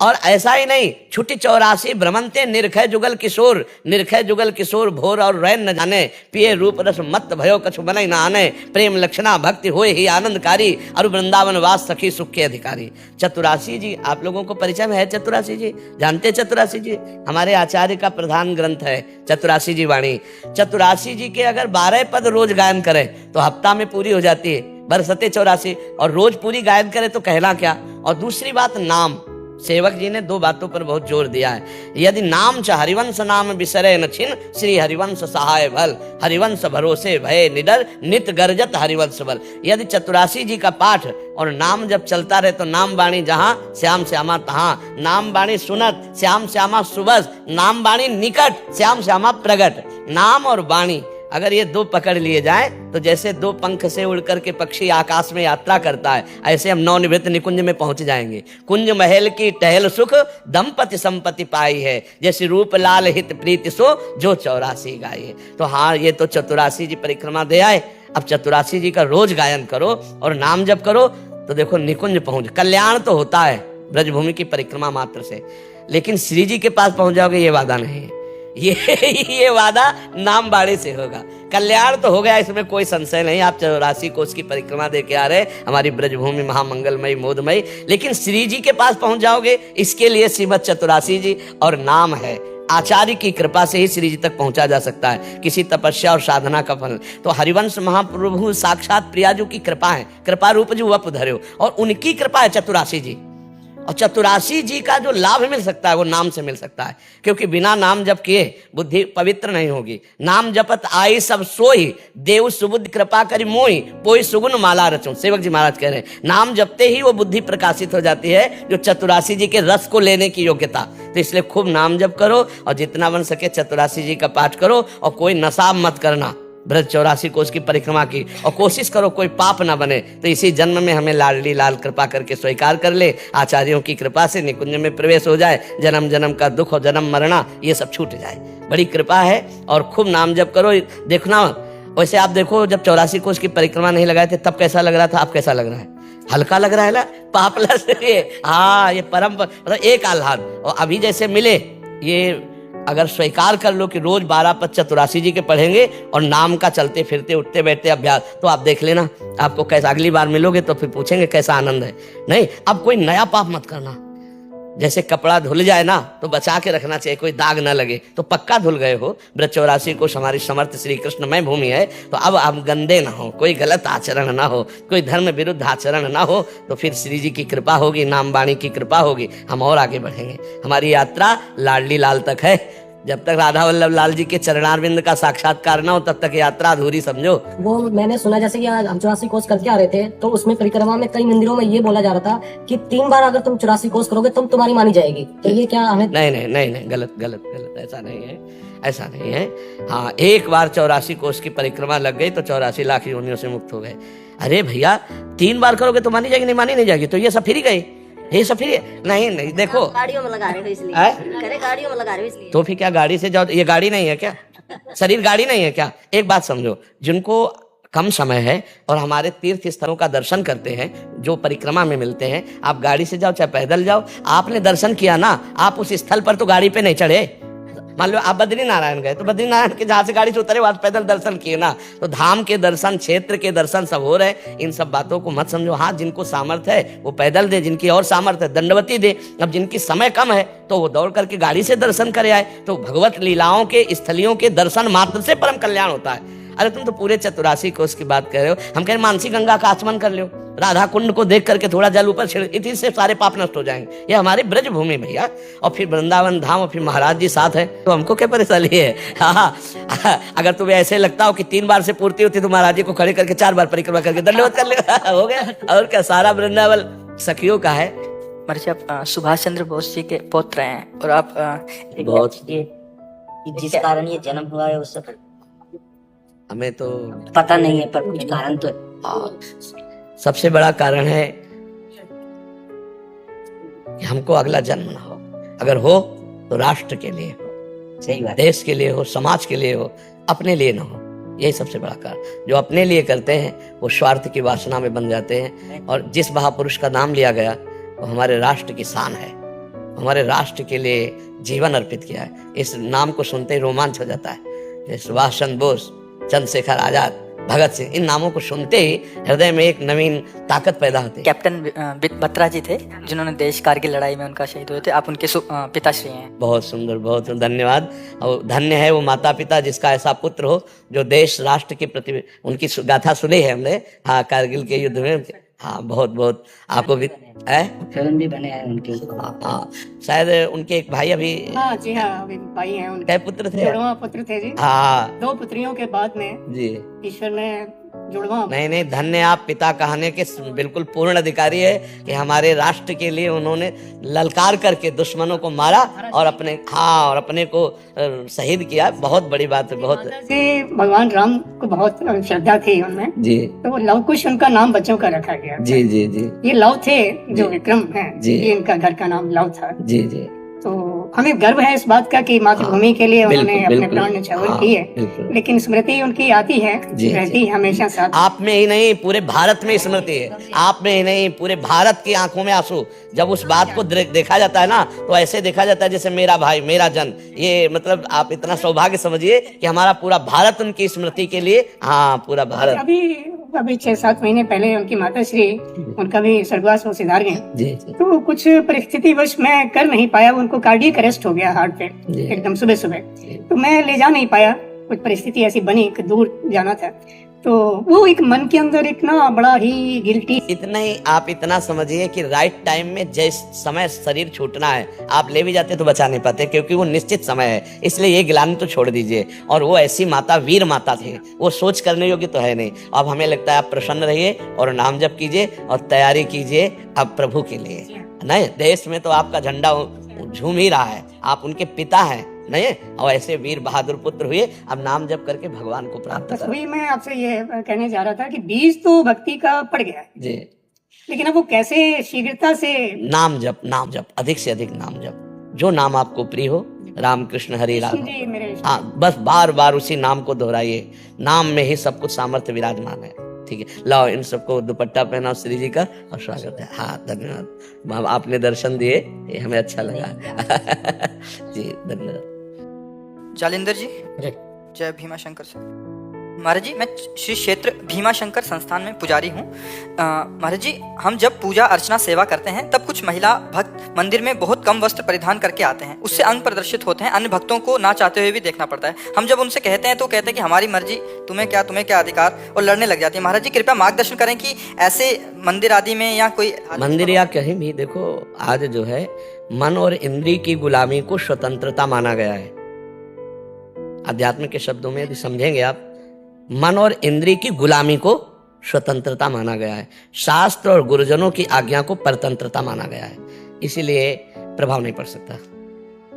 [SPEAKER 2] और ऐसा ही नहीं, छुट्टी 84 भ्रमंते निरखय जुगल किशोर, निरखय जुगल किशोर भोर और रैन न जाने, पिए रूप रस मत भयो कछु बनई न आने, प्रेम लक्षणा भक्ति होए ही आनंदकारी, और वृंदावन वास सखी सुख के अधिकारी। चतुरासी जी आप लोगों को परिचय में है? चतुरासी जी जानते? चतुरासी जी हमारे आचार्य का प्रधान ग्रंथ है चतुरासी जी वाणी। चतुरासी जी के अगर 12 पद रोज गायन करें तो हफ्ता में पूरी हो जाती है, बरसते 84। और रोज पूरी गायन करें तो कहना क्या। और दूसरी बात, नाम सेवक जी ने दो बातों पर बहुत जोर दिया है। यदि नाम च हरिवंश नाम बिसरे न छिन, श्री हरिवंश सहाय भल, हरिवंश भरोसे भय निडर, नित गर्जत हरिवंश बल। यदि चतुरासी जी का पाठ और नाम जब चलता रहे तो नाम बाणी जहां श्याम श्यामा तहां, नाम बाणी सुनत श्याम श्यामा सुबस, नाम बाणी निकट श्याम श्यामा प्रगट। नाम और बाणी अगर ये दो पकड़ लिए जाए तो जैसे दो पंख से उड़कर के पक्षी आकाश में यात्रा करता है, ऐसे हम नवनिवृत्त निकुंज में पहुंच जाएंगे। कुंज महल की टहल सुख, दंपति संपत्ति पाई है, जैसे रूप लाल हित प्रीति सो, जो 84 गाये। तो हाँ, ये तो चतुरासी जी परिक्रमा दे आए। अब चतुरासी जी का रोज गायन करो और नाम जप करो तो देखो निकुंज पहुंच, कल्याण तो होता है ब्रजभूमि की परिक्रमा मात्र से, लेकिन श्री जी के पास पहुंच जाओगे ये वादा नहीं है। ये वादा नाम बाड़े से होगा। कल्याण तो हो गया, इसमें कोई संशय नहीं। आप 84 कोस की परिक्रमा दे के आ रहे, हमारी ब्रजभूमि महामंगलमयी मोदमयी, लेकिन श्री जी के पास पहुंच जाओगे, इसके लिए श्रीमद चतुरासी जी और नाम है। आचार्य की कृपा से ही श्री जी तक पहुंचा जा सकता है, किसी तपस्या और साधना का फल। तो हरिवंश महाप्रभु साक्षात प्रियाजू की कृपा है, कृपा रूप जो वप धर्यो, और उनकी कृपा है चतुरासी जी। और चतुरासी जी का जो लाभ मिल सकता है वो नाम से मिल सकता है, क्योंकि बिना नाम जप किए बुद्धि पवित्र नहीं होगी। नाम जपत आई सब सोई, देव सुबुद्धि कृपा करी मोई, पोई सुगुन माला रचो। सेवक जी महाराज कह रहे हैं नाम जपते ही वो बुद्धि प्रकाशित हो जाती है, जो चतुरासी जी के रस को लेने की योग्यता। तो इसलिए खूब नाम जप करो और जितना बन सके चतुरासी जी का पाठ करो, और कोई नशा मत करना ब्रज 84 कोस की परिक्रमा की, और कोशिश करो कोई पाप ना बने। तो इसी जन्म में हमें लाडली लाल कृपा करके स्वीकार कर ले, आचार्यों की कृपा से निकुंज में प्रवेश हो जाए, जन्म जन्म का दुख और जन्म मरना ये सब छूट जाए। बड़ी कृपा है। और खूब नाम जप करो। देखना, वैसे आप देखो जब 84 कोस की परिक्रमा नहीं लगाए थे तब कैसा लग रहा था, अब कैसा लग रहा है? हल्का लग रहा है ना, पापलस। हाँ, ये परम मतलब एक आह्लाद। और अभी जैसे मिले, ये अगर स्वीकार कर लो कि रोज 12 पद 84 जी के पढ़ेंगे और नाम का चलते फिरते उठते बैठते अभ्यास, तो आप देख लेना आपको कैसा, अगली बार मिलोगे तो फिर पूछेंगे कैसा आनंद है। नहीं, अब कोई नया पाप मत करना। जैसे कपड़ा धुल जाए ना तो बचा के रखना चाहिए, कोई दाग ना लगे, तो पक्का धुल गए हो। ब्रज 84 को हमारी समर्थ श्री कृष्णमय भूमि है, तो अब आप गंदे ना हो, कोई गलत आचरण ना हो, कोई धर्म विरुद्ध आचरण ना हो, तो फिर श्री जी की कृपा होगी, नाम वाणी की कृपा होगी, हम और आगे बढ़ेंगे। हमारी यात्रा लाडली लाल तक है। जब तक राधा वल्लभ लाल जी के चरणारविंद का साक्षात्कार ना हो तब तक यात्रा अधूरी समझो।
[SPEAKER 5] वो मैंने सुना, जैसे कि हम 84 कोस करके आ रहे थे तो उसमें परिक्रमा में कई मंदिरों में ये बोला जा रहा था कि 3 बार अगर तुम 84 कोस करोगे तुम तुम्हारी मानी जाएगी। तो ये क्या हमें?
[SPEAKER 2] नहीं, गलत, ऐसा नहीं है, ऐसा नहीं है। हाँ, एक बार 84 कोस की परिक्रमा लग गई तो 84 लाख योनियों से मुक्त हो गए। अरे भैया, 3 बार करोगे तो मानी जाएगी, नहीं मानी नहीं जाएगी, तो ये सब फिर गई, ये सब फिर नहीं देखो,
[SPEAKER 5] गाड़ियों में लगा रहे हो इसलिए, करे गाड़ियों में लगा रहे हो इसलिए।
[SPEAKER 2] तो फिर क्या गाड़ी से जाओ? ये गाड़ी नहीं है क्या? शरीर गाड़ी नहीं है क्या? एक बात समझो, जिनको कम समय है और हमारे तीर्थ स्थलों का दर्शन करते हैं, जो परिक्रमा में मिलते हैं, आप गाड़ी से जाओ चाहे पैदल जाओ, आपने दर्शन किया ना, आप उस स्थल पर तो गाड़ी पे नहीं चढ़े। मान लो आप बद्रीनारायण गए तो बद्रीनारायण के जहां से गाड़ी से उतरे वहां पैदल दर्शन किए ना, तो धाम के दर्शन, क्षेत्र के दर्शन सब हो रहे। इन सब बातों को मत समझो। हाँ, जिनको सामर्थ्य है वो पैदल दे, जिनकी और सामर्थ्य है दंडवती दे। अब जिनकी समय कम है तो वो दौड़ करके गाड़ी से दर्शन करे आए। तो भगवत लीलाओं के स्थलियों के दर्शन मात्र से परम कल्याण होता है। अरे तुम तो पूरे 84 कोस की बात कर रहे हो, हम कह रहे मानसी गंगा का आचमन कर लो, राधा कुंड को देख करके थोड़ा जल ऊपर छिड़क, इतनी से सारे पाप नष्ट हो जाएंगे। ये हमारे ब्रज भूमि भैया, और फिर वृंदावन धाम, और फिर महाराज जी साथ है, तो हमको क्या परेशानी है? हाँ, अगर तुम्हें ऐसे लगता हो कि 3 बार से पूर्ति होती तो महाराज जी को खड़े करके 4 बार परिक्रमा करके दंडवत कर ले, हो गया। और क्या, सारा वृंदावन सखियों का है।
[SPEAKER 3] महाराज जी, आप सुभाष चंद्र बोस जी के पौत्र हैं, और आप
[SPEAKER 2] बहुत
[SPEAKER 5] जिस कारण ये जन्म हुआ है उससे
[SPEAKER 2] हमें तो
[SPEAKER 5] पता नहीं है, पर कुछ कारण तो है।
[SPEAKER 2] सबसे बड़ा कारण है कि हमको अगला जन्म ना हो, अगर हो तो राष्ट्र के लिए हो,
[SPEAKER 5] सही बात,
[SPEAKER 2] देश के लिए हो, समाज के लिए हो, अपने लिए ना हो। यही सबसे बड़ा कारण। जो अपने लिए करते हैं वो स्वार्थ की वासना में बन जाते हैं। और जिस महापुरुष का नाम लिया गया वो हमारे राष्ट्र की शान है, हमारे राष्ट्र के लिए जीवन अर्पित किया है। इस नाम को सुनते ही रोमांच हो जाता है। सुभाष चंद्र बोस, चंद्रशेखर आजाद, भगत सिंह, इन नामों को सुनते ही हृदय में एक नवीन ताकत पैदा होती है।
[SPEAKER 3] कैप्टन बत्रा जी थे जिन्होंने देश कारगिल लड़ाई में उनका शहीद हुए थे, आप उनके पिताश्री हैं।
[SPEAKER 2] बहुत सुंदर, बहुत धन्यवाद। और धन्य है वो माता पिता जिसका ऐसा पुत्र हो जो देश राष्ट्र के प्रति, उनकी गाथा सुनी है हमने। हाँ, कारगिल के युद्ध में हाँ बहुत बहुत आपको भी है।
[SPEAKER 5] फिल्म भी बने हैं उनकी।
[SPEAKER 2] हाँ शायद उनके एक भाई अभी
[SPEAKER 6] हाँ जी हाँ, अभी भाई हैं उनके,
[SPEAKER 2] कै पुत्र थे।
[SPEAKER 6] जुड़वा पुत्र थे जी।
[SPEAKER 2] हाँ
[SPEAKER 6] 2 पुत्रियों के बाद में
[SPEAKER 2] जी।
[SPEAKER 6] ईश्वर ने जुड़वा।
[SPEAKER 2] नहीं नहीं, धन्य आप पिता कहने के बिल्कुल पूर्ण अधिकारी है कि हमारे राष्ट्र के लिए उन्होंने ललकार करके दुश्मनों को मारा और अपने को शहीद किया। बहुत बड़ी बात है। बहुत
[SPEAKER 6] माता जी भगवान राम को बहुत श्रद्धा थी उनमें,
[SPEAKER 2] जी
[SPEAKER 6] तो वो लव कुश उनका नाम बच्चों का रखा गया।
[SPEAKER 2] जी जी जी
[SPEAKER 6] ये लव थे जो विक्रम है,
[SPEAKER 2] जी।
[SPEAKER 6] ये इनका घर का नाम लव था।
[SPEAKER 2] जी जी।
[SPEAKER 6] तो हमें गर्व है इस बात का कि मातृभूमि के लिए उन्होंने
[SPEAKER 2] बिल्कुल,
[SPEAKER 6] अपने
[SPEAKER 2] बिल्कुल।
[SPEAKER 6] प्राण न्यौछावर
[SPEAKER 2] हाँ,
[SPEAKER 6] किए,
[SPEAKER 2] बिल्कुल।
[SPEAKER 6] लेकिन स्मृति उनकी आती है,
[SPEAKER 2] जी,
[SPEAKER 6] रहती है हमेशा साथ।
[SPEAKER 2] आप में ही नहीं पूरे भारत में स्मृति है। आप में ही नहीं पूरे भारत की आंखों में आंसू। जब उस बात को देखा जाता है ना, तो ऐसे देखा जाता है जैसे मेरा भाई मेरा जन। ये मतलब आप इतना सौभाग्य समझिए कि हमारा पूरा भारत उनकी स्मृति के लिए, हाँ पूरा भारत।
[SPEAKER 6] अभी 6-7 महीने पहले उनकी माता श्री, उनका भी स्वर्गवास वो सिधार गए।
[SPEAKER 2] जी जी।
[SPEAKER 6] तो कुछ परिस्थिति वश मैं कर नहीं पाया, उनको कार्डियक अरेस्ट हो गया हार्ट पे
[SPEAKER 2] जी।
[SPEAKER 6] एकदम सुबह सुबह, तो मैं ले जा नहीं पाया। कुछ परिस्थिति ऐसी बनी कि दूर जाना था, तो वो एक मन के अंदर एक ना बड़ा ही गिल्टी।
[SPEAKER 2] इतना ही आप इतना समझिए कि राइट टाइम में जिस समय शरीर छूटना है, आप ले भी जाते तो बचा नहीं पाते, क्योंकि वो निश्चित समय है। इसलिए ये गिलानी तो छोड़ दीजिए। और वो ऐसी माता, वीर माता थी, वो सोच करने योग्य तो है नहीं। अब हमें लगता है आप प्रसन्न रहिए और नाम जप कीजिए और तैयारी कीजिए अब प्रभु के लिए। नहीं, देश में तो आपका झंडा झूम ही रहा है। आप उनके पिता हैं नहीं, और ऐसे वीर बहादुर पुत्र हुए। अब नाम जप करके भगवान को प्राप्त
[SPEAKER 6] बस
[SPEAKER 2] करें।
[SPEAKER 6] वही मैं आपसे ये कहने जा रहा था कि बीज तो भक्ति का पड़ गया है,
[SPEAKER 2] जी।
[SPEAKER 6] लेकिन अब वो कैसे शीघ्रता से
[SPEAKER 2] नाम जप, अधिक से अधिक नाम जप। जो नाम आपको प्रिय हो, राम कृष्ण हरि राम।
[SPEAKER 6] जी मेरे
[SPEAKER 2] हाँ, बस बार बार उसी नाम को दोहराइए। नाम में ही सब कुछ सामर्थ्य विराजमान है। ठीक है, लाओ इन सबको दुपट्टा पहनाओ श्री जी का और स्वागत है। हाँ धन्यवाद, आपने दर्शन दिए, ये हमें अच्छा लगा। जी धन्यवाद।
[SPEAKER 3] जालिंदर जी, जय भीमा शंकर सर। महाराज जी, मैं श्री क्षेत्र भीमा शंकर संस्थान में पुजारी हूँ। महाराज जी, हम जब पूजा अर्चना सेवा करते हैं तब कुछ महिला भक्त मंदिर में बहुत कम वस्त्र परिधान करके आते हैं, उससे अंग प्रदर्शित होते हैं, अन्य भक्तों को ना चाहते हुए भी देखना पड़ता है। हम जब उनसे कहते हैं तो कहते हैं कि हमारी मर्जी, तुम्हें क्या अधिकार, और लड़ने लग जाती है। महाराज जी कृपया मार्गदर्शन करें कि ऐसे मंदिर आदि में या कोई
[SPEAKER 2] मंदिर या कहीं भी, देखो आज जो है मन और इंद्रिय की गुलामी को स्वतंत्रता माना गया है। अध्यात्म के शब्दों में यदि समझेंगे आप, मन और इंद्रिय की गुलामी को स्वतंत्रता माना गया है। शास्त्र और गुरुजनों की आज्ञा को परतंत्रता माना गया है। इसीलिए प्रभाव नहीं पड़ सकता,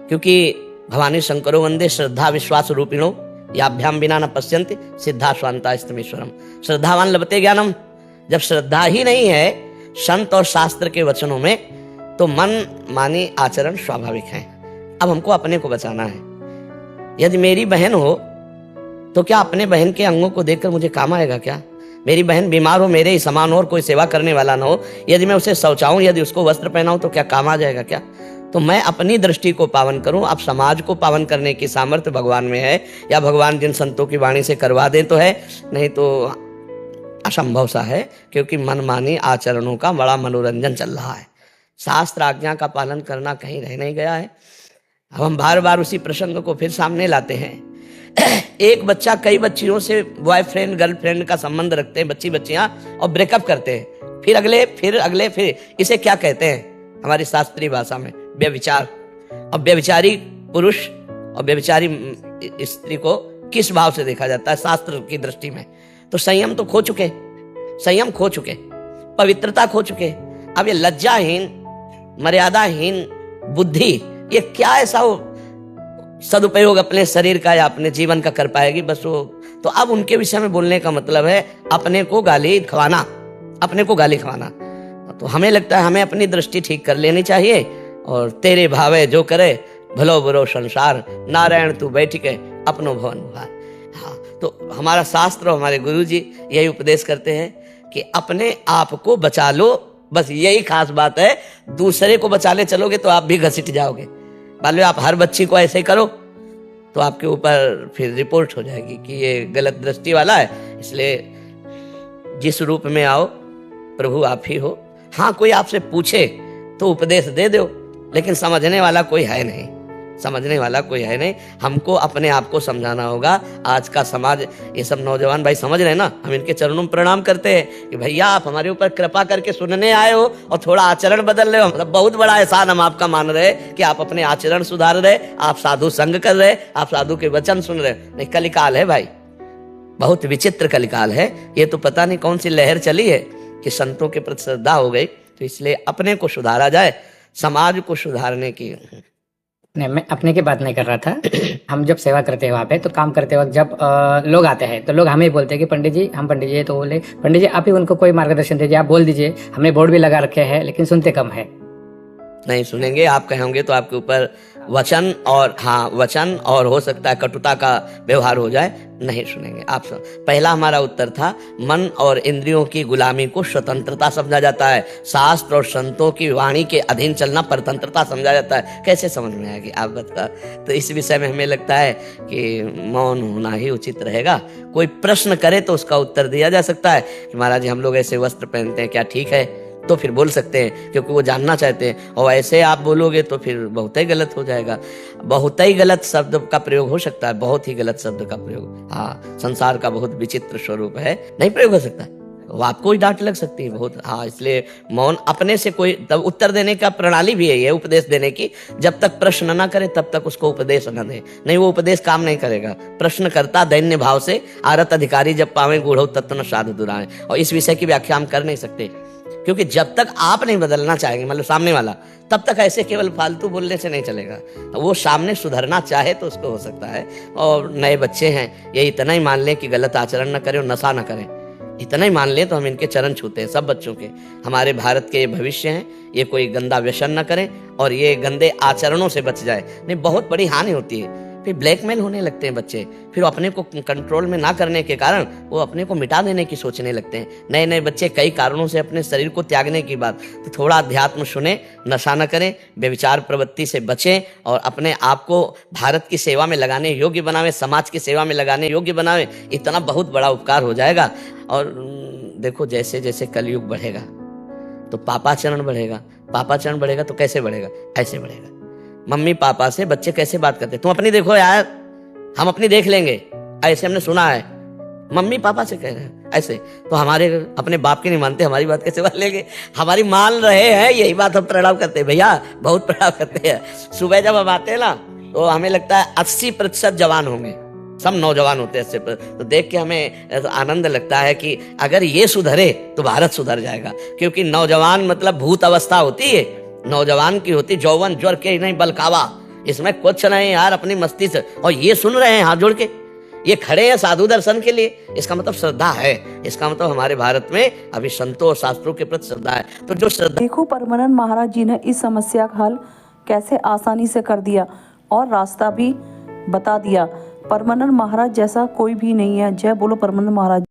[SPEAKER 2] क्योंकि भवानी शंकरो वंदे श्रद्धा विश्वास रूपिणो याभ्याम बिना न पश्यन्ति सिद्धा स्वांता स्तमेश्वरम। श्रद्धावान लभते ज्ञानम। जब श्रद्धा ही नहीं है संत और शास्त्र के वचनों में, तो मन मानी आचरण स्वाभाविक है। अब हमको अपने को बचाना है। यदि मेरी बहन हो तो क्या अपने बहन के अंगों को देखकर मुझे काम आएगा क्या? मेरी बहन बीमार हो, मेरे ही समान और कोई सेवा करने वाला ना हो, यदि मैं उसे शौचाऊं, यदि उसको वस्त्र पहनाऊं, तो क्या काम आ जाएगा क्या? तो मैं अपनी दृष्टि को पावन करूं। अब समाज को पावन करने की सामर्थ्य भगवान में है, या भगवान जिन संतों की वाणी से करवा दें तो है, नहीं तो असंभव सा है, क्योंकि मनमानी आचरणों का बड़ा मनोरंजन चल रहा है। शास्त्र आज्ञा का पालन करना कहीं रह नहीं गया है। अब हम बार बार उसी प्रसंग को फिर सामने लाते हैं। एक बच्चा कई बच्चियों से बॉयफ्रेंड गर्लफ्रेंड का संबंध रखते हैं, बच्चियां, और ब्रेकअप करते हैं। फिर अगले इसे क्या कहते हैं हमारी शास्त्रीय भाषा में? व्यभिचार। और व्यभिचारी पुरुष और व्यभिचारी स्त्री को किस भाव से देखा जाता है शास्त्र की दृष्टि में? तो संयम तो खो चुके, पवित्रता खो चुके। अब ये लज्जाहीन, मर्यादाहीन बुद्धि, ये क्या ऐसा सदुपयोग अपने शरीर का या अपने जीवन का कर पाएगी? बस वो तो अब उनके विषय में बोलने का मतलब है अपने को गाली खवाना। तो हमें लगता है हमें अपनी दृष्टि ठीक कर लेनी चाहिए, और तेरे भावे जो करे भलो बुरो संसार, नारायण तू बैठ के अपनो भवन उहार। हाँ, तो हमारा शास्त्र, हमारे गुरु जी यही उपदेश करते हैं कि अपने आप को बचा लो। बस यही खास बात है। दूसरे को बचाने चलोगे तो आप भी घसीट जाओगे। मान लो आप हर बच्ची को ऐसे करो तो आपके ऊपर फिर रिपोर्ट हो जाएगी कि ये गलत दृष्टि वाला है। इसलिए जिस रूप में आओ प्रभु आप ही हो। हाँ, कोई आपसे पूछे तो उपदेश दे दो, लेकिन समझने वाला कोई है नहीं। समझने वाला कोई है नहीं। हमको अपने आप को समझाना होगा। आज का समाज, ये सब नौजवान भाई समझ रहे हैं ना, हम इनके चरणों में प्रणाम करते हैं कि भैया आप हमारे ऊपर कृपा करके सुनने आए हो और थोड़ा आचरण बदल रहे हो। मतलब बहुत बड़ा एहसान हम आपका मान रहे हैं कि आप अपने आचरण सुधार रहे, आप साधु संग कर रहे, आप साधु के वचन सुन रहे। नहीं, कलिकाल है भाई, बहुत विचित्र कलिकाल है। ये तो पता नहीं कौन सी लहर चली है कि संतों के प्रति श्रद्धा हो गई। तो इसलिए अपने को सुधारा जाए, समाज को सुधारने की।
[SPEAKER 7] नहीं, मैं अपने की बात नहीं कर रहा था। हम जब सेवा करते हैं वहाँ पे, तो काम करते वक्त जब लोग आते हैं तो लोग हमें ही बोलते हैं कि पंडित जी, हम पंडित जी है, तो बोले पंडित जी आप ही उनको कोई मार्गदर्शन दीजिए, आप बोल दीजिए। हमने बोर्ड भी लगा रखे हैं लेकिन सुनते कम है।
[SPEAKER 2] नहीं सुनेंगे, आप कहेंगे तो आपके ऊपर वचन और वचन और हो सकता है कटुता का व्यवहार हो जाए। नहीं सुनेंगे आप पहला हमारा उत्तर था, मन और इंद्रियों की गुलामी को स्वतंत्रता समझा जाता है, शास्त्र और संतों की वाणी के अधीन चलना परतंत्रता समझा जाता है। कैसे समझ में आएगी आप बता। तो इस विषय में हमें लगता है कि मौन होना ही उचित रहेगा। कोई प्रश्न करे तो उसका उत्तर दिया जा सकता है कि महाराज जी हम लोग ऐसे वस्त्र पहनते हैं, क्या ठीक है? तो फिर बोल सकते हैं, क्योंकि वो जानना चाहते हैं। और ऐसे आप बोलोगे तो फिर बहुत ही गलत हो जाएगा। बहुत ही गलत शब्द का प्रयोग हो सकता है, बहुत ही गलत शब्द का प्रयोग। संसार का बहुत विचित्र स्वरूप है, नहीं प्रयोग हो सकता। वो आपको ही डांट लग सकती है बहुत। इसलिए मौन अपने से कोई तब उत्तर देने का प्रणाली भी है ये, उपदेश देने की। जब तक प्रश्न ना करे तब तक उसको उपदेश न दे, नहीं वो उपदेश काम नहीं करेगा। प्रश्न करता दैन्य भाव से, आरत अधिकारी जब पावे गूढ़ो तत्व न साधु दुराए। और इस विषय की व्याख्या हम कर नहीं सकते, क्योंकि जब तक आप नहीं बदलना चाहेंगे, मतलब सामने वाला, तब तक ऐसे केवल फालतू बोलने से नहीं चलेगा। वो सामने सुधरना चाहे तो उसको हो सकता है। और नए बच्चे हैं, ये इतना ही मान लें कि गलत आचरण न करें और नशा न करें, इतना ही मान लें तो हम इनके चरण छूते हैं सब बच्चों के। हमारे भारत के ये भविष्य हैं, ये कोई गंदा व्यसन न करें और ये गंदे आचरणों से बच जाए। नहीं, बहुत बड़ी हानि होती है। फिर ब्लैकमेल होने लगते हैं बच्चे, फिर अपने को कंट्रोल में ना करने के कारण वो अपने को मिटा देने की सोचने लगते हैं। नए नए बच्चे कई कारणों से अपने शरीर को त्यागने की बात। तो थोड़ा अध्यात्म सुने, नशा न करें, व्यभिचार प्रवृत्ति से बचें और अपने आप को भारत की सेवा में लगाने योग्य बनावे, समाज की सेवा में लगाने योग्य बनावे। इतना बहुत बड़ा उपकार हो जाएगा। और देखो, जैसे जैसे कलयुग बढ़ेगा तो पापाचरण बढ़ेगा, पापाचरण बढ़ेगा तो कैसे बढ़ेगा? ऐसे बढ़ेगा। मम्मी पापा से बच्चे कैसे बात करते, तुम अपनी देखो यार, हम अपनी देख लेंगे, ऐसे हमने सुना है। मम्मी पापा से कह रहे हैं ऐसे, तो हमारे अपने बाप की नहीं मानते, हमारी बात कैसे मान लेंगे? हमारी मान रहे हैं, यही बात हम प्रणाम करते हैं भैया, बहुत प्रणाम करते हैं। सुबह जब हम आते हैं ना, तो हमें लगता है 80% जवान होंगे, सब नौजवान होते हैं 80%। तो देख के हमें आनंद लगता है कि अगर ये सुधरे तो भारत सुधर जाएगा। क्योंकि नौजवान मतलब भूत अवस्था होती है, नौजवान की होती जौवन ज्वर के नहीं बलकावा। इसमें कुछ नहीं यार, अपनी मस्ती से। और ये सुन रहे हैं हाथ जोड़ के, ये खड़े हैं साधु दर्शन के लिए, इसका मतलब श्रद्धा है। इसका मतलब हमारे भारत में अभी संतों और शास्त्रों के प्रति श्रद्धा है। तो जो श्रद्धा,
[SPEAKER 1] देखो परमानंद महाराज जी ने इस समस्या का हल कैसे आसानी से कर दिया और रास्ता भी बता दिया। परमानंद महाराज जैसा कोई भी नहीं है। जय बोलो परमानंद महाराज।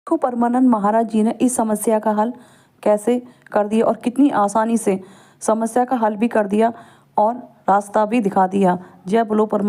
[SPEAKER 1] तो परमानंद महाराज जी ने इस समस्या का हल कैसे कर दिया और कितनी आसानी से समस्या का हल भी कर दिया और रास्ता भी दिखा दिया। जय बोलो परमानंद